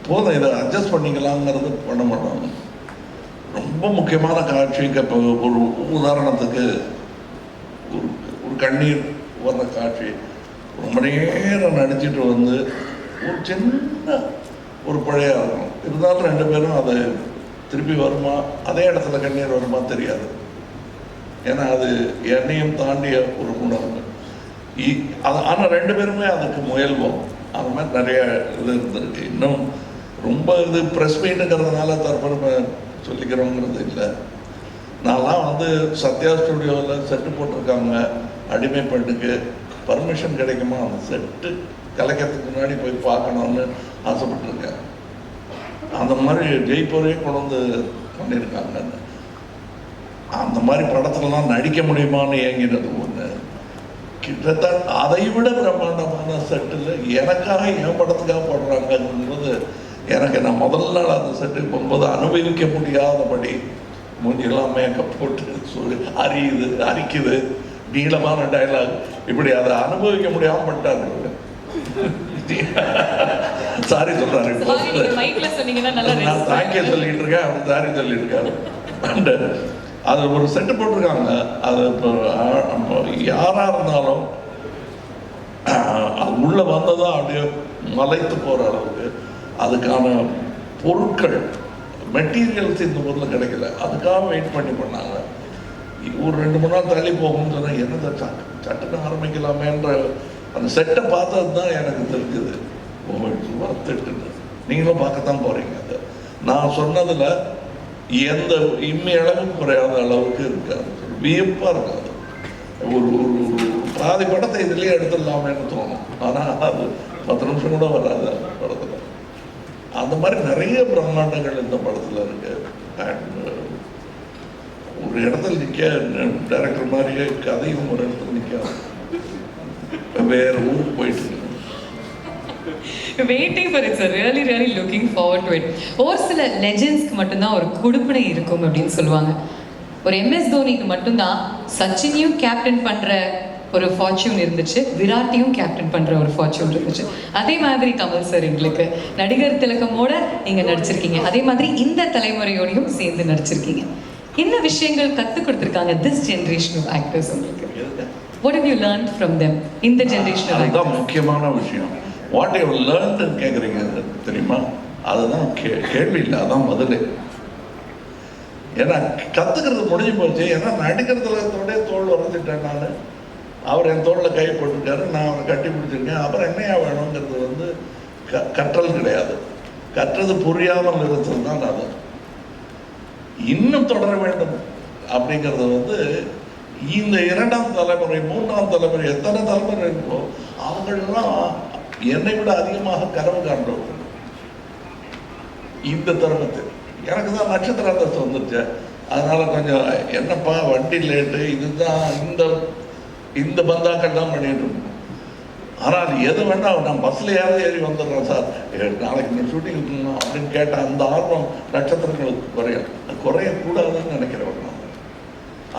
S4: போதும், இதை அட்ஜஸ்ட் பண்ணிக்கலாங்கிறது பண்ண மாட்டோம். ரொம்ப முக்கியமான காட்சிக்கு இப்போ ஒரு உதாரணத்துக்கு ஒரு கண்ணீர் வர்ற காட்சி ரொம்ப நேரம் நடிச்சிட்டு வந்து ஒரு சின்ன ஒரு பழைய இருக்கும் இருந்தாலும் 2 பேரும் அது திருப்பி வருமா, அதே இடத்துல கண்ணீர் வருமா தெரியாது. ஏன்னா அது என்னையும் தாண்டிய ஒரு உணர்வு. அது ஆனால் 2 பேருமே அதுக்கு முயல்வோம். அந்த மாதிரி நிறைய இது இருந்திருக்கு. இன்னும் ரொம்ப இது ப்ரெஸ் மீட்டுங்கிறதுனால தற்பெருமை சொல்லிக்கிறோங்கிறது இல்லை. நான்லாம் வந்து சத்யா ஸ்டுடியோவில் செட்டு போட்டிருக்காங்க அடிமை பெண்ணுக்கு, பர்மிஷன் கிடைக்குமா அந்த செட்டு கலைக்கிறதுக்கு முன்னாடி போய் பார்க்கணும்னு ஆசைப்பட்டிருக்கேன். அந்த மாதிரி ஜெய்ப்பூரே கொண்டு வந்து பண்ணியிருக்காங்க. அந்த மாதிரி படத்துலலாம் நடிக்க முடியுமான்னு ஏங்கினது ஒன்று. கிட்டத்தட்ட அதை விட பிரம்மாண்டமான செட்டில் எனக்காக என் படத்துக்காக போடுறாங்கன்றது எனக்கு, நான் முதல் நாள் அந்த செட்டுக்கு போகும்போது அனுபவிக்க முடியாதபடி மூஞ்சியெல்லாம் மேக்கப் போட்டு அரிக்குது, நீளமான டைலாக், இப்படி அதை அனுபவிக்க முடியாமல் பண்ணிட்டாங்க. சாரி சொல்றாரு, நான் தேங்க்யூ சொல்லிட்டு இருக்கேன், அவர் சாரி சொல்லிட்டு இருக்காரு. அண்ட் அது ஒரு செட்டு போட்டிருக்காங்க. அது இப்போ யாராக இருந்தாலும் அது உள்ளே வந்ததான் அப்படியே மலைத்து போகிற அளவுக்கு அதுக்கான பொருட்கள் மெட்டீரியல்ஸ் இந்த ஊரில் கிடைக்கல. அதுக்காக வெயிட் பண்ணாங்க. ஒரு 2-3 நாள் தள்ளி போகும்னு சொன்னால் என்னதை சட்டுன்னு ஆரம்பிக்கலாமேன்ற அந்த செட்டை பார்த்தது தான் எனக்கு தெரிஞ்சது. திட்டுன்னு நீங்களும் பார்க்கத்தான் போகிறீங்க. அதை நான் சொன்னதில் எந்த அளவுக்கு குறையாத அளவுக்கு இருக்காது, வியப்பாக இருக்காது. ஒரு பாதி படத்தை இதுலேயே எடுத்துடலாமேன்னு தோணும். ஆனால் அது 10 நிமிஷம் கூட வராது படத்தில். அந்த மாதிரி நிறைய பிரம்மாண்டங்கள் இந்த படத்தில் இருக்கு. ஒரு இடத்துல நிற்க டைரக்டர் மாதிரியே கதையும் ஒரு இடத்துல நிற்காது, வேற ஊருக்கு போயிட்டு இருக்கு.
S1: Waiting for it sir, really really looking forward to it. ஒரு சில லெஜெண்ட்ஸ்க்கு மட்டும்தான் ஒரு கொடுப்பினை இருக்கும் அப்படின்னு சொல்லுவாங்க. ஒரு MS தோனிக்கு மட்டும்தான் சச்சினையும் கேப்டன் பண்ணுற ஒரு ஃபார்ச்சூன் இருந்துச்சு, விராட்டையும் கேப்டன் பண்ணுற ஒரு ஃபார்ச்சூன் இருந்துச்சு. அதே மாதிரி கமல் சார் எங்களுக்கு நடிகர் திலகமோட நீங்கள் நடிச்சிருக்கீங்க, அதே மாதிரி இந்த தலைமுறையோடையும் சேர்ந்து நடிச்சிருக்கீங்க. என்ன விஷயங்கள் கற்றுக் கொடுத்துருக்காங்க திஸ் ஜென்ரேஷன் ஆஃப் ஆக்டர்ஸ் உங்களுக்கு? What have you learned from them இந்த ஜென்ரேஷன்?
S4: அதுதான் முக்கியமான விஷயம். வாட் யூ லேர்ன்ட்னு கேட்குறீங்க தெரியுமா? அதுதான் கேள்வி இல்லை, அதான் பதில். ஏன்னா கற்றுக்கிறது முடிஞ்சு போச்சு. ஏன்னா நடிக்கிறதுலத்தோடய தோல் வரைஞ்சிட்டேன் நான். அவர் என் தோளில் கை போட்டுருக்காரு, நான் அவரை கட்டி பிடிச்சிருக்கேன். அப்புறம் என்னையா வேணுங்கிறது வந்து கற்றல் கிடையாது. கற்றது புரியாமல் இருக்கிறது தான் அது. இன்னும் தொடர வேண்டும் அப்படிங்கிறது வந்து இந்த 2ஆம் தலைமுறை 3ஆம் தலைமுறை எத்தனை தலைமுறை இருக்கோ அவங்களெல்லாம் என்னை விட அதிகமாக கனவு காண்றவர்கள். இந்த தருணத்தில் எனக்கு தான் நட்சத்திர அந்தஸ்து வந்துருச்சு. அதனால கொஞ்சம் என்னப்பா வண்டி லேட்டு, இதுதான் இந்த பந்தாக்கள் தான் பண்ணிட்டு இருக்கோம். ஆனால் எது வேண்டாம், நான் பஸ்லையாவது ஏறி வந்துடுறேன் சார், நாளைக்கு நான் ஷூட்டிங் இருக்கணும் அப்படின்னு கேட்டால் அந்த ஆர்வம் நட்சத்திரங்களுக்கு குறையக்கூடாதுன்னு நினைக்கிறவங்க.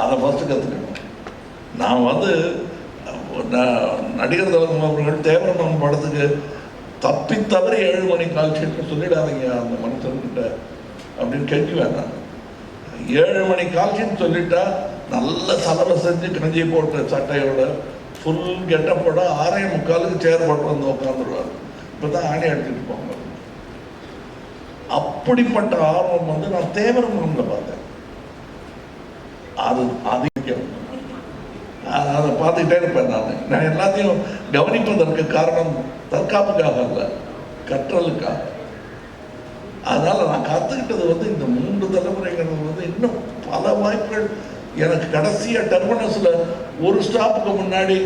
S4: அதை ஃபஸ்ட்டு கற்றுக்கணும். நான் வந்து நடிகர் திலகம் அவர்கள் தேவரமன் படத்துக்கு தப்பி தவறி 7 மணி கால் ஷீட்னு சொல்லிடாதீங்க அந்த மனுஷன்கிட்ட அப்படின்னு கேட்குவேன். நான் 7 மணி கால் ஷீட் சொல்லிட்டா நல்ல சலவை செஞ்சு கஞ்சி போட்ட சட்டையோட ஃபுல் கெட்டப்போட 6:45 சேர் போட்டு வந்து உட்காந்துருவார். இப்போ தான் ஆணி அடிச்சுட்டு போங்க. அப்படிப்பட்ட ஆர்வம் வந்து நான் தேவரங்குளம்ல பார்த்தேன். அது அதிகம் அதை பார்த்துக்கிட்டே இருப்பேன். நான் எல்லாத்தையும் கவனிப்பதற்கு காரணம் தற்காப்புக்காக அல்ல, கற்றலுக்காக. அதனால நான் கற்றுக்கிட்டது வந்து இந்த 3 தலைமுறைங்கிறது வந்து இன்னும் பல வாய்ப்புகள் எனக்கு. கடைசியாக டெர்மினஸில் ஒரு ஸ்டாப்புக்கு முன்னாடி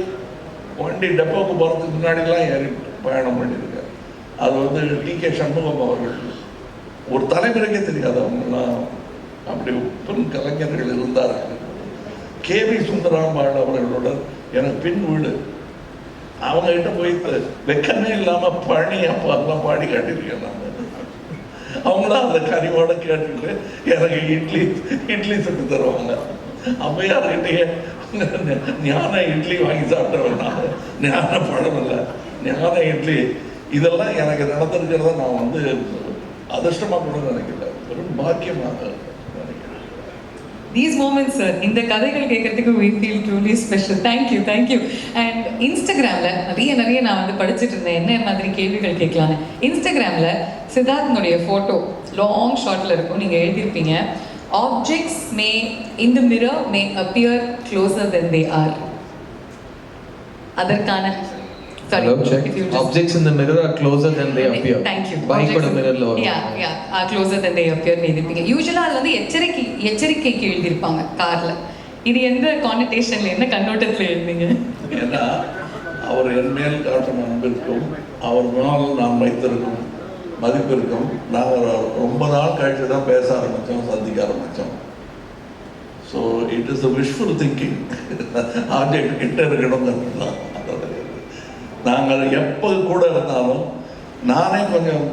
S4: வண்டி டெப்போக்கு போகிறதுக்கு முன்னாடிலாம் ஏறி பயணம் பண்ணியிருக்கேன். அது வந்து டி.கே. சண்முகம் அவர்கள், ஒரு தலைமுறைக்கே தெரியாது அவங்கெல்லாம் அப்படி பெரும் கலைஞர்கள் இருந்தார்கள். கே.வி. சுந்தராம்பாள் அவர்களோட எனக்கு பின் வீடு, அவங்ககிட்ட போய் வெக்கமே இல்லாமல் பழனி அப்போ அதெல்லாம் பாடி காட்டியிருக்கேன் நான். அவங்களாம் அந்த கனிவோட கேட்டுட்டு எனக்கு இட்லி சுட்டு தருவாங்க. அம்மையார்கிட்டயே ஞான இட்லி வாங்கி சாப்பிட்டவன் நான். ஞான பழம் இல்லை, ஞான இட்லி. இதெல்லாம் எனக்கு நடந்திருக்கிறத நான் வந்து அதிர்ஷ்டமாக கூட நினைக்கல, வெறும் பாக்கியமாக நினைக்கிறேன்.
S1: These moments, sir, இந்த கதைகள் கேட்கறதுக்கு we feel truly special. Thank you. And Instagramல நிறைய நான் வந்து படிச்சுட்டு இருந்தேன் என்ன மாதிரி கேள்விகள் கேட்கலான்னு. இன்ஸ்டாகிராம்ல சித்தார்த்தனுடைய ஃபோட்டோ லாங் ஷார்ட்ல இருக்கும். நீங்க எழுதியிருப்பீங்க, objects may in the mirror may appear closer than they are. அதற்கான
S2: Hello, check. Objects in the mirror are closer than they appear.
S1: Thank you.
S2: Bike oda mirror la varum.
S1: Yeah, are closer than they appear னு எழுதிருப்பீங்க. யூசுவலா அது வந்து எச்சரிக்கைக்கு எழுதியிருப்பாங்க கார்ல. இது எந்த கான்டெக்ஸ்ட்ல, என்ன கண்ணோட்டத்துல எழுதுங்க?
S4: ஏன்னா அவர் என் மேல் காட்டும் அன்பிற்கும் அவர் மேல் நான் வைத்திருக்கும் மதிப்பிற்கும் நாங்கள் ரொம்ப நாள் கழிச்சு தான் பேச ஆரம்பித்தோம், சந்திக்க ஆரம்பித்தோம். So it is a visual thinking. Object கிட்ட இருக்கணுங்கிறது தான். நாங்கள் எப்போ கூட இருந்தாலும் நானே கொஞ்சம்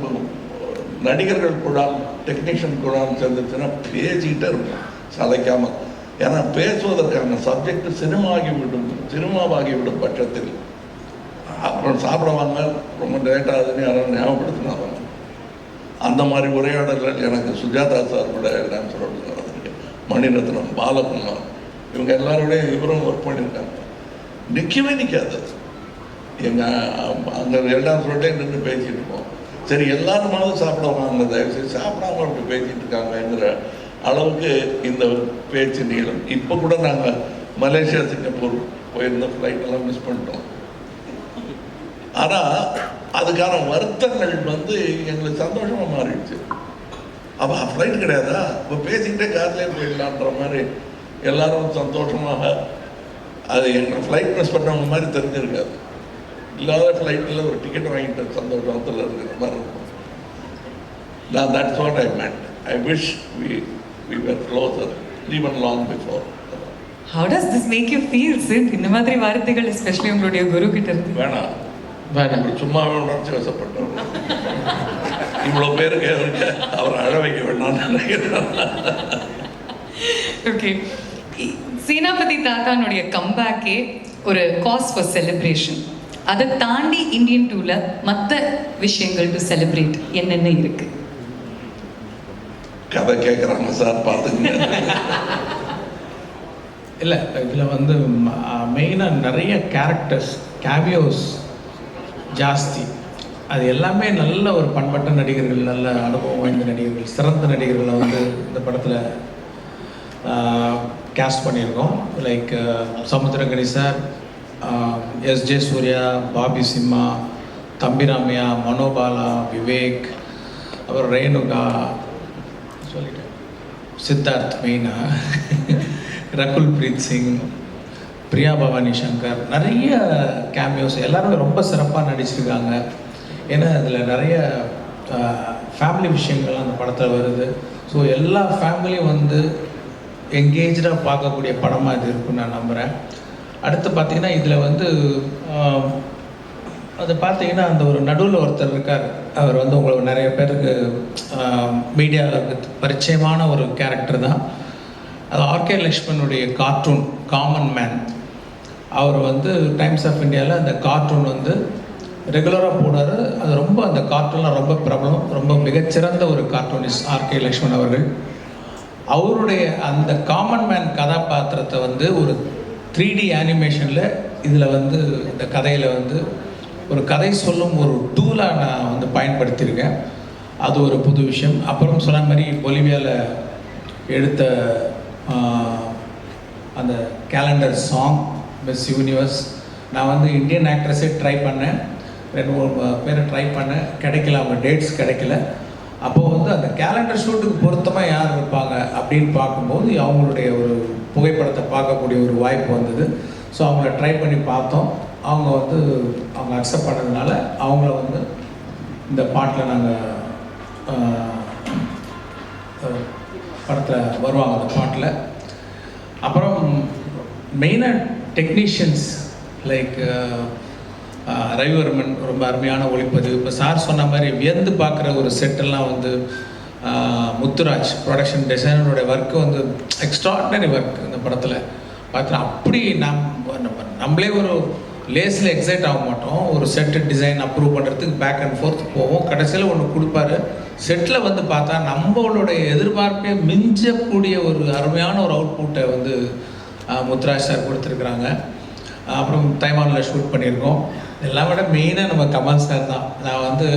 S4: நடிகர்கள் கூட டெக்னீஷியன் கூட சேர்ந்துச்சுன்னா பேசிக்கிட்டே இருப்போம் சளைக்காமல். ஏன்னா பேசுவதற்கான சப்ஜெக்ட் சினிமாவாகிவிடும் பட்சத்தில் அப்புறம் சாப்பிடுவாங்க, ரொம்ப லேட்டாக அதுன்னு யாரும் ஞாபகப்படுத்தினாங்க. அந்த மாதிரி உரையாடல்கள் எனக்கு சுஜாதா சார் கூட டான்ஸ் நடந்திருக்கு, மணிரத்னம், பாலகுமார், இவங்க எல்லாரோடையும் இவரும் ஒர்க் பண்ணியிருக்காங்க. நிற்கவே நிற்காது. அங்கே எல்லாரும் சொல்லிட்டே நின்று பேசிகிட்டு இருப்போம். சரி எல்லாருமாவது சாப்பிடுவாங்க, தயவுசெய்து சாப்பிடாம அப்படி பேசிகிட்டு இருக்காங்கங்கிற அளவுக்கு இந்த பேச்சு நீளம். இப்போ கூட நாங்கள் மலேசியா, சிங்கப்பூர் போயிருந்த ஃப்ளைட்டெல்லாம் மிஸ் பண்ணிட்டோம். ஆனால் அதுக்கான வருத்தங்கள் வந்து எங்களுக்கு சந்தோஷமாக மாறிடுச்சு. அப்போ ஃப்ளைட் கிடையாதா, இப்போ பேசிக்கிட்டே கார்லேயே போயிடலான்ற மாதிரி எல்லாரும் சந்தோஷமாக. அது எங்கள் ஃப்ளைட் மிஸ் பண்ணவங்க மாதிரி தெரிஞ்சிருக்காது. இல்லாத ஃப்ளைட்டில் ஒரு டிக்கெட் வாங்கிட்டு சந்தோஷத்தில் இருக்கிற மாதிரி இருக்கும். நான் that's what I meant. I wish we were closer even long before.
S1: How does this make you feel, sir? இந்த மாதிரி வார்த்தைகள் எஸ்பெஷலி உங்களுடைய குரு கிட்ட இருந்து
S4: வேணாம் சும்மாவே உணர்ச்சி வசப்பட்டவர். இவ்வளோ பேருக்கு அவர் அழ வைக்க வேண்டாம்னு நினைக்கிறேன்.
S1: ஓகே, சேனாபதி தாத்தானுடைய கம்பேக்கே ஒரு காஸ் ஃபார் செலிப்ரேஷன். அதை தாண்டி இந்தியன் டூல மற்ற விஷயங்கள் டு செலிப்ரேட் என்னென்ன இருக்கு?
S4: கதை கேட்குறாங்க சார், பார்த்துங்க.
S3: இல்லை, இதில் வந்து மெயினாக நிறைய கேரக்டர்ஸ், கேமியோஸ் ஜாஸ்தி. அது எல்லாமே நல்ல ஒரு பண்பட்ட நடிகர்கள், நல்ல அனுபவம் வாய்ந்த நடிகர்கள், சிறந்த நடிகர்களை வந்து இந்த படத்தில் கேஸ்ட் பண்ணியிருக்கோம். Like Samuthirakani sir, SJ. சூர்யா, பாபி சிம்மா, தம்பிராமையா, மனோபாலா, விவேக், அப்புறம் ரேணுகா, சொல்லிட்டேன், சித்தார்த் மெயினாக, ரகுல் பிரீத் சிங், பிரியா பவானி சங்கர், நிறைய கேமியோஸ். எல்லாருமே ரொம்ப சிறப்பாக நடிச்சிருக்காங்க. ஏன்னா அதில் நிறைய ஃபேமிலி விஷயங்கள்லாம் அந்த படத்தில் வருது. ஸோ எல்லா ஃபேமிலியும் வந்து என்கேஜாக பார்க்கக்கூடிய படமாக இது இருக்குன்னு நான் நம்புகிறேன். அடுத்து பார்த்திங்கன்னா இதில் வந்து அது பார்த்திங்கன்னா அந்த ஒரு நடுவில் ஒருத்தர் இருக்கார். அவர் வந்து உங்களுக்கு நிறைய பேருக்கு மீடியாவுக்கு பரிச்சயமான ஒரு கேரக்டர் தான். அது ஆர்கே லக்ஷ்மணுடைய கார்ட்டூன் காமன் மேன். அவர் வந்து டைம்ஸ் ஆஃப் இந்தியாவில் அந்த கார்ட்டூன் வந்து ரெகுலராக போனார். அது ரொம்ப அந்த கார்ட்டூன்லாம் ரொம்ப பிரபலம், ரொம்ப மிகச்சிறந்த ஒரு கார்ட்டூனிஸ்ட் ஆர்கே லக்ஷ்மண் அவர்கள். அவருடைய அந்த காமன் மேன் கதாபாத்திரத்தை வந்து ஒரு 3D அனிமேஷனில் இதில் வந்து இந்த கதையில் வந்து ஒரு கதை சொல்லும் ஒரு டூலாக நான் வந்து பயன்படுத்தியிருக்கேன். அது ஒரு புது விஷயம். அப்புறம் சொன்ன மாதிரி பொலிவியாவில் எடுத்த அந்த கேலண்டர் சாங் மிஸ் யூனிவர்ஸ், நான் வந்து இந்தியன் ஆக்ட்ரஸே ட்ரை பண்ணேன், 2-3 பேரை ட்ரை பண்ணேன், கிடைக்கல, அவங்க டேட்ஸ் கிடைக்கல. அப்போது வந்து அந்த கேலண்டர் ஷூட்டுக்கு பொருத்தமாக யார் இருப்பாங்க அப்படின்னு பார்க்கும்போது அவங்களுடைய ஒரு புகைப்படத்தை பார்க்கக்கூடிய ஒரு வாய்ப்பு வந்தது. ஸோ அவங்கள ட்ரை பண்ணி பார்த்தோம். அவங்க வந்து அவங்க அக்செப்ட் பண்ணதுனால அவங்கள வந்து இந்த பாட்டில் நாங்கள் படத்தில் வருவாங்க அந்த பாட்டில். அப்புறம் மெயினாக டெக்னீஷியன்ஸ் லைக் ரவிவர்மன் ரொம்ப அருமையான ஒளிப்பதிவு. இப்போ சார் சொன்ன மாதிரி வியந்து பார்க்குற ஒரு செட்டெல்லாம் வந்து முத்துராஜ் ப்ரொடக்ஷன் டிசைனருடைய ஒர்க்கு வந்து எக்ஸ்ட்ராடினரி ஒர்க் இந்த படத்தில் பார்த்தா. அப்படி நம்மளே ஒரு லேஸில் எக்ஸைட் ஆக மாட்டோம். ஒரு செட்டு டிசைன் அப்ரூவ் பண்ணுறதுக்கு பேக் அண்ட் ஃபோர்த் போவோம். கடைசியில் ஒன்று கொடுப்பாரு. செட்டில் வந்து பார்த்தா நம்மளுடைய எதிர்பார்ப்பே மிஞ்சக்கூடிய ஒரு அருமையான ஒரு அவுட்புட்டை வந்து முத்துராஜ் சார் கொடுத்துருக்குறாங்க. அப்புறம் தைவானில் ஷூட் பண்ணியிருக்கோம். எல்லாம் விட மெயினாக நம்ம கமல் சார் தான். நான் வந்து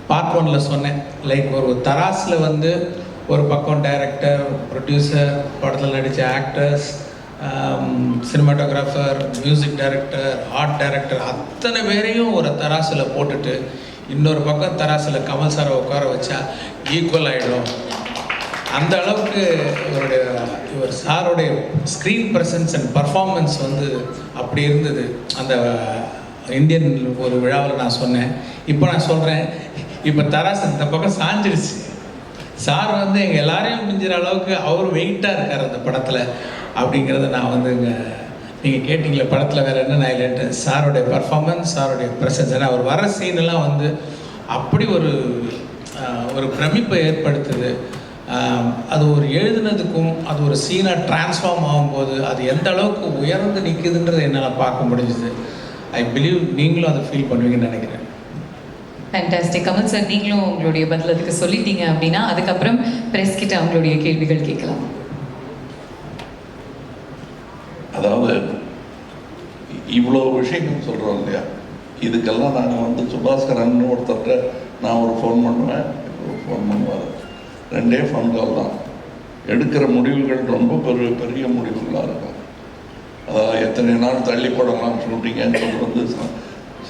S3: பார்ட் 1ல் சொன்னேன், லைக் ஒரு தராஸில் வந்து ஒரு பக்கம் டைரக்டர், ப்ரொடியூசர், படத்தில் நடித்த actors, cinematographer, music director, art director, அத்தனை பேரையும் ஒரு தராசில் போட்டுட்டு இன்னொரு பக்கம் தராசில் கமல் சாரை உட்கார வச்சா ஈக்குவல் ஆகிடும். அந்த அளவுக்கு இவர் சாரோடைய ஸ்க்ரீன் ப்ரெசன்ஸ் அண்ட் பர்ஃபார்மன்ஸ் வந்து அப்படி இருந்தது. அந்த இந்தியன் ஒரு விழாவில் நான் சொன்னேன். இப்போ நான் சொல்கிறேன், இப்போ தராசு இந்த பக்கம் சாஞ்சிடுச்சு. சார் வந்து எங்கள் எல்லாரையும் மிஞ்சிற அளவுக்கு அவர் வெயிட்டாக இருக்கார் அந்த படத்தில் அப்படிங்கிறத நான் வந்து நீங்கள் கேட்டிங்களே படத்தில் வேறு என்ன நான் இல்லைன்ட்டு சாரோடைய பர்ஃபார்மன்ஸ், சாரோடைய ப்ரெசன்ஸ், ஏன்னா அவர் வர சீனெல்லாம் வந்து அப்படி ஒரு பிரமிப்பை ஏற்படுத்துது. அது ஒரு எழுதுனதுக்கும் அது ஒரு சீனாக ட்ரான்ஸ்ஃபார்ம் ஆகும்போது அது எந்த அளவுக்கு உயர்ந்து நிற்குதுன்றதை என்னால் பார்க்க முடிஞ்சுது. ஐ பிலீவ் நீங்களும் அதை ஃபீல் பண்ணுவீங்கன்னு நினைக்கிறேன்.
S1: ஃபேண்டாஸ்டிக். கமல் சார், நீங்களும் உங்களுடைய பதில் அதுக்கு சொல்லிட்டீங்க அப்படின்னா அதுக்கப்புறம் ப்ரெஸ் கிட்ட அவங்களுடைய கேள்விகள் கேட்கலாம்.
S4: அதாவது இவ்வளோ விஷயங்கள் சொல்கிறோம் இல்லையா, இதுக்கெல்லாம் நாங்கள் வந்து சுபாஸ்கரன் ஒருத்தர்கிட்ட நான் ஒரு ஃபோன் பண்ணுவேன், ஃபோன் பண்ணுவார். 2 ஃபோன் கால் தான். எடுக்கிற முடிவுகள் ரொம்ப பெரிய முடிவுகளாக இருக்கும். அதாவது எத்தனை நாள் தள்ளி போடலாம் ஷூட்டிங்கன்னு சொல்கிறது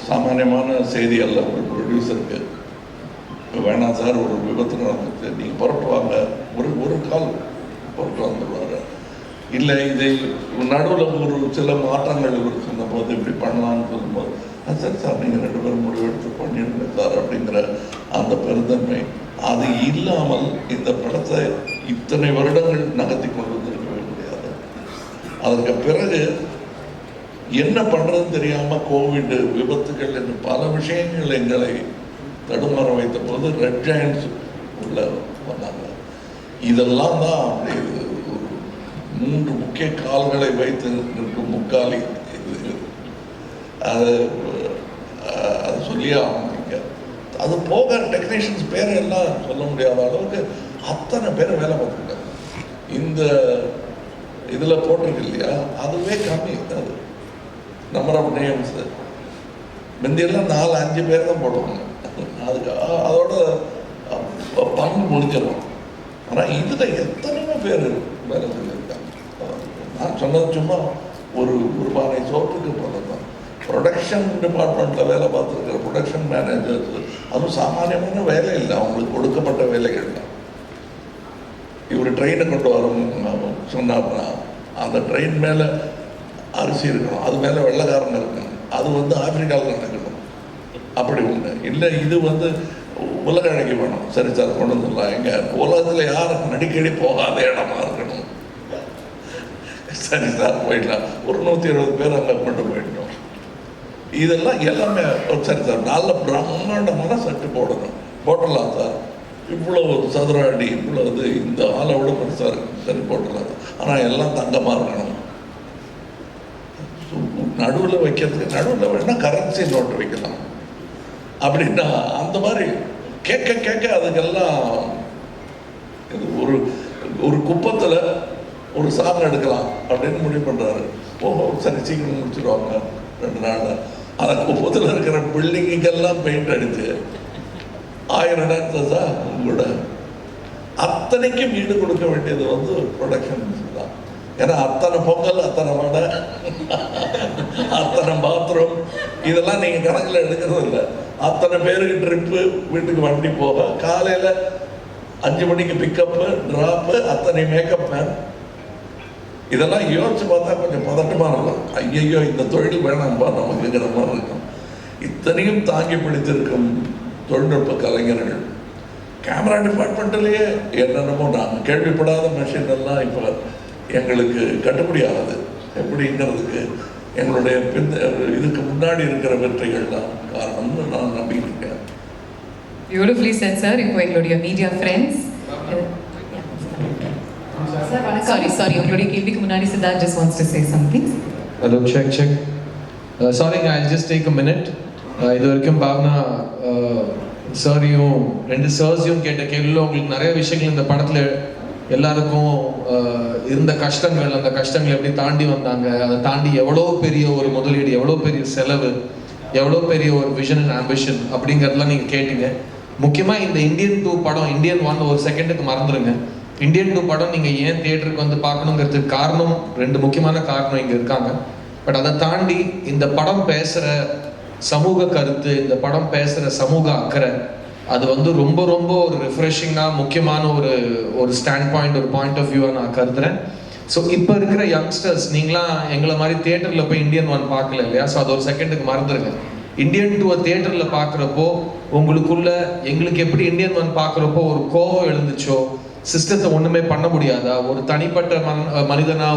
S4: சாமானியமான செய்தி அல்ல. ஒரு ப்ரொடியூசருக்கு வேணாம் சார், ஒரு விபத்து நடந்துச்சு, நீங்கள் புறப்பட்டு வாங்க, ஒரு கால் புறப்பட்டு வந்துடுவார். இல்லை இது நடுவில் ஒரு சில மாற்றங்கள் இருக்குன்ற போது இப்படி பண்ணலான்னு சொல்லும்போது சரி சார் நீங்கள் 2 பேரும் முடிவெடுத்து பண்ணிடுங்க சார் அப்படிங்கிற அந்த பெருந்தன்மை, அது இல்லாமல் இந்த படத்தை இத்தனை வருடங்கள் நகர்த்தி கொண்டு வந்திருக்கவே முடியாது. அதற்கு பிறகு என்ன பண்ணுறதுன்னு தெரியாமல் கோவிட், விபத்துகள் என்று பல விஷயங்கள் எங்களை தடுமாற வைத்த போது ரெட் ஜாயின்ட்ஸ் உள்ள வந்தாங்க. இதெல்லாம் தான் அப்படி 3 முக்கிய கால்களை வைத்து நிற்கும் முக்காலி இது. அது சொல்லியே ஆரம்பிங்க. அது போக டெக்னீஷியன்ஸ் பேரை எல்லாம் சொல்ல முடியாத அளவுக்கு அத்தனை பேர் வேலை பார்த்துருக்காங்க. இந்த இதில் போட்டிருக்கு இல்லையா, அதுவே கம்மி. அது நம்பர் ஆஃப் நேம்ஸ் முந்தியெல்லாம் 4-5 பேர் தான் போடுவாங்க. அதுக்கு அதோட பங்கு முடிஞ்சிடும். ஆனால் இதில் எத்தனையோ பேர் வேலை செஞ்சுருக்காங்க. நான் சொன்னது சும்மா ஒரு பானை சோற்றுக்கு போனது. ப்ரொடக்ஷன் டிபார்ட்மெண்ட்டில் வேலை பார்த்துருக்கிற ப்ரொடக்ஷன் மேனேஜர்ஸ், அதுவும் சாமானியமான வேலை இல்லை, அவங்களுக்கு கொடுக்கப்பட்ட வேலைகள் தான். இவர் ட்ரெயினை கொண்டு வர சொன்னார்னா அந்த ட்ரெயின் மேலே அரிசி இருக்கணும், அது மேலே வெள்ளைக்காரங்க இருக்கணும், அது வந்து ஆப்பிரிக்காவில் நடக்கணும், அப்படி ஒன்று இல்லை. இது வந்து உலக அழகி வேணும், சரி சார் கொண்டு வந்துடலாம். எங்க உலகத்தில் யாரும் நடிக்கடி போகாத இடமா இருக்கணும், சரி சார் போயிடலாம். ஒரு 120 பேர் அங்கே கொண்டு போயிடணும். இதெல்லாம் எல்லாமே சரி சார், நல்ல பிரம்மாண்டமான சட்டு போடலாம் சார், இவ்வளோ சதுர அடி, இவ்வளோ இது, இந்த ஆளை விட பெருசாக இருக்கு, சரி போட்டுடலாம். ஆனால் எல்லாம் தங்கமாக இருக்கணும். நடுவில் வைக்கிறதுக்கு நடுவில் வேணால் கரன்சி நோட்டு வைக்கலாம் அப்படின்னா அந்த மாதிரி கேட்க அதுக்கெல்லாம் இது ஒரு ஒரு குப்பத்தில் ஒரு சாங் எடுக்கலாம் அப்படின்னு முடிவு பண்ணுறாரு. ஓஹோ சரி சீக்கிரம் முடிச்சுடுவாங்க 2 நாளில். அந்த குப்பத்தில் இருக்கிற பில்டிங்குக்கெல்லாம் பெயிண்ட் அடித்து 1000 டான்ஸஸா உங்களோட அத்தனைக்கும் ஈடு கொடுக்க வேண்டியது வந்து ப்ரொடக்ஷன் தான். ஏன்னா அத்தனை பொங்கல், அத்தனை வடை, அத்தனை பாத்ரூம், இதெல்லாம் நீங்கள் கணக்கில் எடுக்கிறது இல்லை. அத்தனை பேருக்கு ட்ரிப்பு, வீட்டுக்கு வண்டி போக, காலையில் 5 மணிக்கு பிக்கப்பு, ட்ராப்பு, அத்தனை மேக்கப் மேன், இதெல்லாம் யோசிச்சு பார்த்தா கொஞ்சம் பதட்டமாக இருக்கும். ஐயையோ இந்த தொழில் வேணாம்பா நமக்குங்கிற மாதிரி இருக்கும். இத்தனையும் தாங்கி பிடித்திருக்கும் தொழில்நுட்ப கலைஞர்கள். கேமரா டிபார்ட்மெண்ட்லேயே என்னென்னமோ நாங்கள் கேள்விப்படாத மிஷின் எல்லாம் இப்போ எங்களுக்கு கட்டுப்படி ஆகுது. எப்படிங்கிறதுக்கு எங்களுடைய இதுக்கு முன்னாடி இருக்கிற வெற்றிகள் தான் காரணம்னு நான் நம்பியிருக்கேன்.
S1: Beautifully set sir. இப்போ எங்களுடைய மீடியா ஃப்ரெண்ட்ஸ், சாரி உங்களுடைய கேள்விக்கு முன்னாடி Siddharth just wants to say something.
S2: Hello, check. Sorry, I'll just take a minute. இது வரைக்கும் பாவனா சாரியும் 2 சார்ஸையும் கேட்ட கேள்வியில் உங்களுக்கு நிறைய விஷயங்கள் இந்த படத்தில் எல்லாருக்கும் இருந்த கஷ்டங்கள், அந்த கஷ்டங்களை எப்படி தாண்டி வந்தாங்க, அதை தாண்டி எவ்வளோ பெரிய ஒரு முதலீடு, எவ்வளோ பெரிய செலவு, எவ்வளோ பெரிய ஒரு விஷன் அண்ட் ஆம்பிஷன் அப்படிங்கிறதுலாம் நீங்கள் கேட்டீங்க. முக்கியமாக இந்த இந்தியன் 2 படம், இந்தியன் 1 ஒரு செகண்டுக்கு மறந்துடுங்க. இந்தியன் 2 படம் நீங்கள் ஏன் தியேட்டருக்கு வந்து பார்க்கணுங்கிறதுக்கு காரணம், 2 முக்கியமான காரணம் இங்கே இருக்காங்க. பட் அதை தாண்டி இந்த படம் பேசுகிற சமூக கருத்து, இந்த படம் பேசுகிற சமூக அக்கறை, அது வந்து ரொம்ப ரொம்ப ஒரு ரிஃப்ரெஷிங்காக முக்கியமான ஒரு ஸ்டாண்ட் பாயிண்ட், ஒரு பாயிண்ட் ஆஃப் வியூவாக நான் கருதுறேன். ஸோ இப்போ இருக்கிற யங்ஸ்டர்ஸ், நீங்களாம் எங்களை மாதிரி தியேட்டரில் போய் இந்தியன் 1 பார்க்கல இல்லையா? ஸோ அது ஒரு செகண்டுக்கு மறந்துடுங்க. இந்தியன் 2 தியேட்டரில் பார்க்குறப்போ உங்களுக்குள்ள எங்களுக்கு எப்படி இந்தியன் 1 பார்க்குறப்போ ஒரு கோபம் எழுந்துச்சோ, சிஸ்டத்தை ஒன்றுமே பண்ண முடியாதா, ஒரு தனிப்பட்ட மனிதனா,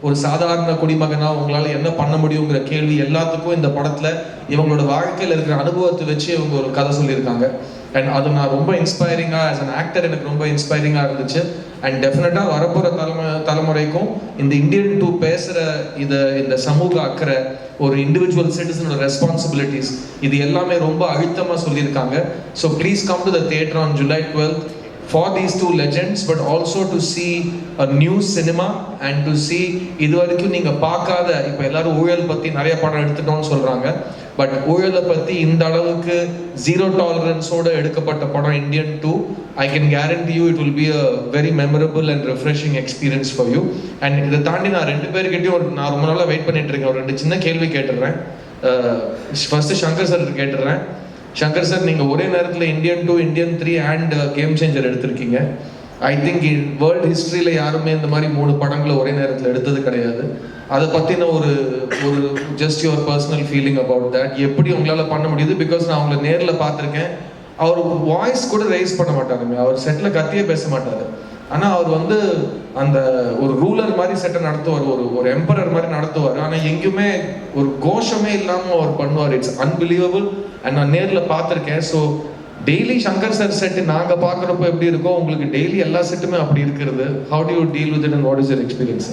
S2: ஒரு சாதாரண குடிமகனா உங்களால் என்ன பண்ண முடியுங்கிற கேள்வி எல்லாத்துக்கும் இந்த படத்தில் இவங்களோட வாழ்க்கையில் இருக்கிற அனுபவத்தை வச்சு இவங்க ஒரு கதை சொல்லியிருக்காங்க. அண்ட் அது நான் ரொம்ப இன்ஸ்பைரிங்காக, ஆஸ் அன் ஆக்டர் எனக்கு ரொம்ப இன்ஸ்பைரிங்காக இருந்துச்சு. அண்ட் டெஃபினட்டாக வரப்போகிற தலைமுறைக்கும் இந்த இந்தியன் 2 பேசுகிற இந்த சமூக அக்கறை, ஒரு இண்டிவிஜுவல் சிட்டிசனோட ரெஸ்பான்சிபிலிட்டிஸ், இது எல்லாமே ரொம்ப அழுத்தமாக சொல்லியிருக்காங்க. So please come to the theatre on July 12th for these 2 legends, but also to see a new cinema and to see இது வரைக்கும் நீங்கள் பார்க்காத, இப்போ எல்லாரும் ஊழல் பற்றி நிறைய படம் எடுத்துட்டோம்னு சொல்கிறாங்க, பட் ஊழலை பற்றி இந்த அளவுக்கு 0 டாலரன்ஸோடு எடுக்கப்பட்ட படம் Indian 2. I can guarantee you it will be a very memorable and refreshing experience for you. And இதை தாண்டி நான் 2 பேர்கிட்டையும் நான் ரொம்ப நாளாக வெயிட் பண்ணிட்டு இருக்கேன். ஒரு 2 சின்ன கேள்வி கேட்டுடுறேன். ஃபர்ஸ்ட் சங்கர் சார் கேட்டுடுறேன். சங்கர் சார், நீங்கள் ஒரே நேரத்தில் Indian 2, Indian 3 and game changer எடுத்திருக்கீங்க. ஐ திங்க் வேர்ல்டு ஹிஸ்ட்ரியில் யாருமே இந்த மாதிரி 3 படங்களை ஒரே நேரத்தில் எடுத்தது கிடையாது. அதை பற்றின ஒரு just your personal feeling about that, எப்படி உங்களால் பண்ண முடியுது? பிகாஸ் நான் அவங்களை நேரில் பார்த்துருக்கேன். அவர் வாய்ஸ் கூட ரைஸ் பண்ண மாட்டாருமே, அவர் செட்டில் கத்தியே பேச மாட்டார். ஆனால் அவர் வந்து அந்த ஒரு ரூலர் மாதிரி செட்டை நடத்துவார், ஒரு எம்பரர் மாதிரி நடத்துவார். ஆனால் எங்கேயுமே ஒரு கோஷமே இல்லாமல் அவர் பண்ணுவார். It's unbelievable. அண்ட் நான் நேரில் பார்த்துருக்கேன். So daily Shankar sir set நாங்கள் பார்க்குறப்போ எப்படி இருக்கோ, உங்களுக்கு டெய்லி எல்லா செட்டுமே அப்படி இருக்கிறது. How to you deal with it and what is your experience?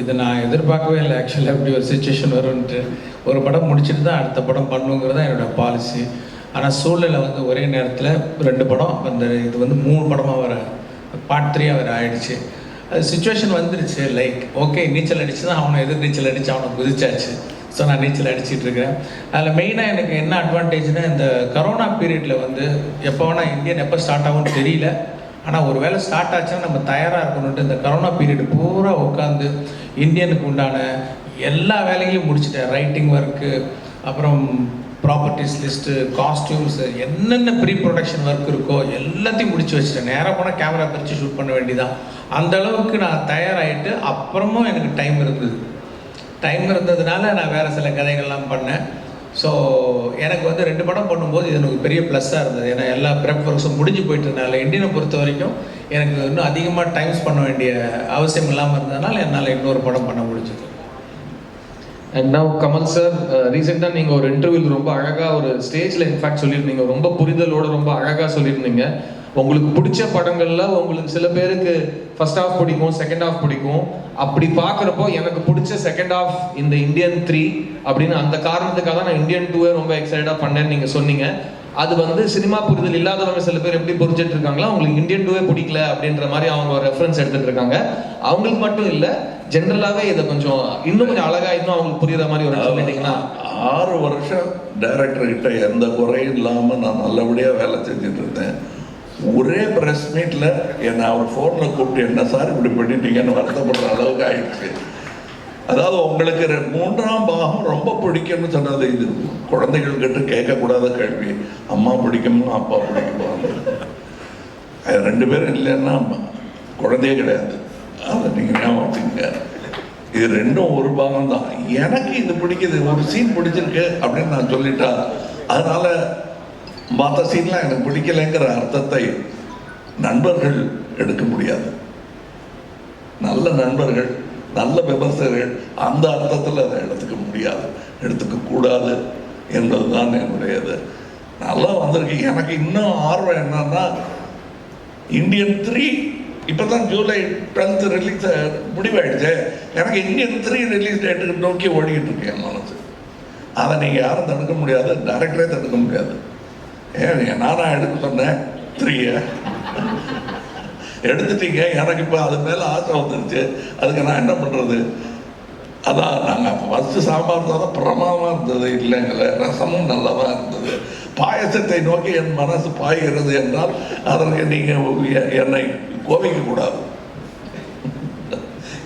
S3: இது நான் எதிர்பார்க்கவே இல்லை ஆக்சுவலாக, அப்படி ஒரு சுச்சுவேஷன் வரும்ன்ட்டு. ஒரு படம் முடிச்சுட்டு தான் அடுத்த படம் பண்ணுங்கிறது தான் என்னோடய பாலிசி. ஆனால் சூழ்நிலை வந்து ஒரே நேரத்தில் 2 படம், அந்த இது வந்து 3 படமாக வர பார்ட் 3 வேறு ஆகிடுச்சு. அது சுச்சுவேஷன் வந்துருச்சு. லைக் ஓகே, நீச்சல் அடிச்சு தான் அவனை எதிர் நீச்சல் அடித்து அவனை குதிச்சாச்சு. ஸோ நான் நீச்சல் அடிச்சிட்டு இருக்கிறேன். அதில் மெயினாக எனக்கு என்ன அட்வான்டேஜ்னா, இந்த கரோனா பீரியடில் வந்து எப்போ வேணால் இந்தியன் எப்போ ஸ்டார்ட் ஆகும்னு தெரியல. ஆனால் ஒரு வேளை ஸ்டார்ட் ஆச்சுன்னா நம்ம தயாராக இருக்கணுன்ட்டு இந்த கரோனா பீரியட் பூரா உட்காந்து இந்தியனுக்கு உண்டான எல்லா வேலைகளையும் முடிச்சுட்டேன். ரைட்டிங் ஒர்க்கு, அப்புறம் ப்ராப்பர்ட்டிஸ் லிஸ்ட்டு, காஸ்டியூம்ஸு, என்னென்ன ப்ரீ ப்ரொடக்ஷன் ஒர்க் இருக்கோ எல்லாத்தையும் முடிச்சு வச்சுட்டேன். நேராக போனால் கேமரா பிரித்து ஷூட் பண்ண வேண்டியதான். அந்த அளவுக்கு நான் தயாராகிட்டு அப்புறமும் எனக்கு டைம் இருந்ததுனால நான் வேறு சில கதைகள்லாம் பண்ணேன். ஸோ எனக்கு வந்து 2 படம் பண்ணும்போது இது எனக்கு பெரிய ப்ளஸ்ஸாக இருந்தது. ஏன்னா எல்லா ப்ரெப் ஒர்க்ஸும் முடிஞ்சு போயிட்டதுனால இந்தியனை பொறுத்த வரைக்கும் எனக்கு இன்னும் அதிகமாக டைம்ஸ் பண்ண வேண்டிய அவசியம் இல்லாமல் இருந்ததுனால என்னால் இன்னொரு படம் பண்ண முடிஞ்சது.
S2: அண்ட் நவ் கமல் சார், ரீசெண்டாக நீங்கள் ஒரு இன்டர்வியூவில் ரொம்ப அழகாக ஒரு ஸ்டேஜில் இன்ஃபேக்ட் சொல்லியிருந்தீங்க, ரொம்ப புரிதலோடு ரொம்ப அழகாக சொல்லியிருந்தீங்க. உங்களுக்கு பிடிச்ச படங்களில் உங்களுக்கு சில பேருக்கு ஃபர்ஸ்ட் ஹாஃப் பிடிக்கும், செகண்ட் ஹாஃப் பிடிக்கும். அப்படி பார்க்குறப்போ எனக்கு பிடிச்ச செகண்ட் ஹாஃப் இந்த இந்தியன் 3 அப்படின்னு அந்த காரணத்துக்காக தான் நான் இந்தியன் 2 ரொம்ப எக்ஸைட்டடாக பண்ணேன்னு நீங்கள் சொன்னீங்க. அது வந்து சினிமா புரிதல் இல்லாதவங்க சில பேர் எப்படி புரிஞ்சிட்டு இருக்காங்களோ அவங்களுக்கு இந்தியன் டூவே பிடிக்கல அப்படின்ற மாதிரி அவங்க ஒரு ரெஃபரன்ஸ் எடுத்துட்டு இருக்காங்க. அவங்களுக்கு மட்டும் இல்லை, ஜென்ரலாகவே இதை கொஞ்சம் இன்னும் கொஞ்சம் அழகா இன்னும் அவங்களுக்கு புரியுற மாதிரி ஒரு சொல்லிட்டீங்கன்னா.
S4: 6 வருஷம் டைரக்டர் கிட்ட எந்த குறையும் இல்லாமல் நான் நல்லபடியாக வேலை செஞ்சுட்டு இருந்தேன். ஒரே ப்ரெஸ் மீட்டில் என்னை அவர் ஃபோனில் கூப்பிட்டு என்ன சார் இப்படி பண்ணிட்டீங்கன்னு வருத்தப்படுற அளவுக்கு ஆயிடுச்சு. அதாவது உங்களுக்கு 3ஆம் பாகம் ரொம்ப பிடிக்கும்னு சொன்னது இது குழந்தைகள் கிட்ட கேட்கக்கூடாத கேள்வி. அம்மா பிடிக்குமா அப்பா பிடிக்குமா? அது 2 பேரும் இல்லைன்னா குழந்தையே கிடையாது. அதை நீங்கள் ஞாபகம் வச்சுங்க. இது 2ம் ஒரு பாகம் தான். எனக்கு இது பிடிக்குது, ஒரு சீன் பிடிச்சிருக்கு அப்படின்னு நான் சொல்லிட்டா அதனால மற்ற சீன்லாம் எனக்கு பிடிக்கலைங்கிற அர்த்தத்தை நண்பர்கள் எடுக்க முடியாது. நல்ல நண்பர்கள், நல்ல விமர்சகர்கள் அந்த அர்த்தத்தில் அதை எடுத்துக்க முடியாது, எடுத்துக்க கூடாது என்பதுதான் என்னுடையது. நல்லா வந்திருக்கு. எனக்கு இன்னும் ஆர்வம் என்னன்னா, இந்தியன் 3 இப்போ தான் ஜூலை 10th ரிலீஸ் முடிவாயிடுச்சு. எனக்கு இந்தியன் 3 ரிலீஸ் டேட்டுக்கு நோக்கி ஓடிக்கிட்டு இருக்கேன் மனசு. அதை நீங்கள் யாரும் தடுக்க முடியாது, டைரக்டரே தடுக்க முடியாது. ஏன் நானா எடுக்க சொன்னேன் 3 எடுத்துட்டீங்க. எனக்கு இப்போ அது மேலே ஆசை வந்துருச்சு. அதுக்கு நான் என்ன பண்ணுறது? அதான் நாங்கள் அப்போ ஃபஸ்ட்டு சாம்பார் தான் பிரமாதமாக இருந்தது இல்லைங்கள, ரசமும் நல்லா தான் இருந்தது. பாயசத்தை நோக்கி என் மனசு பாய்கிறது என்றால் அதற்கு நீங்கள் என்னை கோபிக்கக்கூடாது.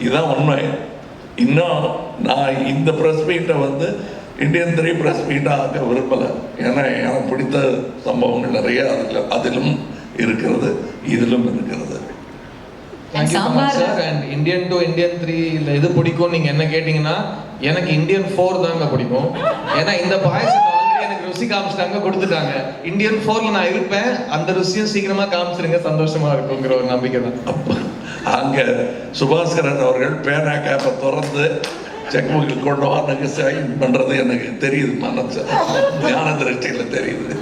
S4: இதுதான் உண்மை. இன்னும் நான் இந்த ப்ரெஸ் மீட்டை வந்து இந்தியன் 3 ப்ரெஸ் மீட்டாக ஆக்க விரும்பலை. ஏன்னா எனக்கு பிடித்த சம்பவங்கள் நிறைய அதிலும் இருக்கிறது, இதிலும் இருக்கிறது.
S2: இந்தியன் 2 இந்தியன் 3 இல்லை எது பிடிக்கும் நீங்கள் என்ன கேட்டிங்கன்னா, எனக்கு இந்தியன் 4 தாங்க பிடிக்கும். ஏன்னா இந்த பாயசத்தை ஆல்ரெடி எனக்கு ருசி காமிச்சிட்டாங்க, கொடுத்துட்டாங்க. இந்தியன் 4ல நான் இருப்பேன். அந்த ருசியும் சீக்கிரமா காமிச்சிருங்க, சந்தோஷமா இருக்குங்கிற ஒரு நம்பிக்கை தான்.
S4: அங்கே சுபாஸ்கரன் அவர்கள் பேனா கேப்பை திறந்து செக் புக்கில் கொண்டு வாங்க சைன் பண்ணுறது எனக்கு தெரியுது, மனசு ஞான திருஷ்டியில் தெரியுது.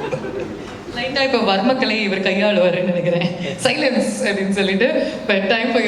S1: லைட்டாக இப்போ வர்மக்கலை இவர் கையாளுவாருன்னு நினைக்கிறேன். சைலன்ஸ் அப்படின்னு சொல்லிட்டு டைம் ஃபார்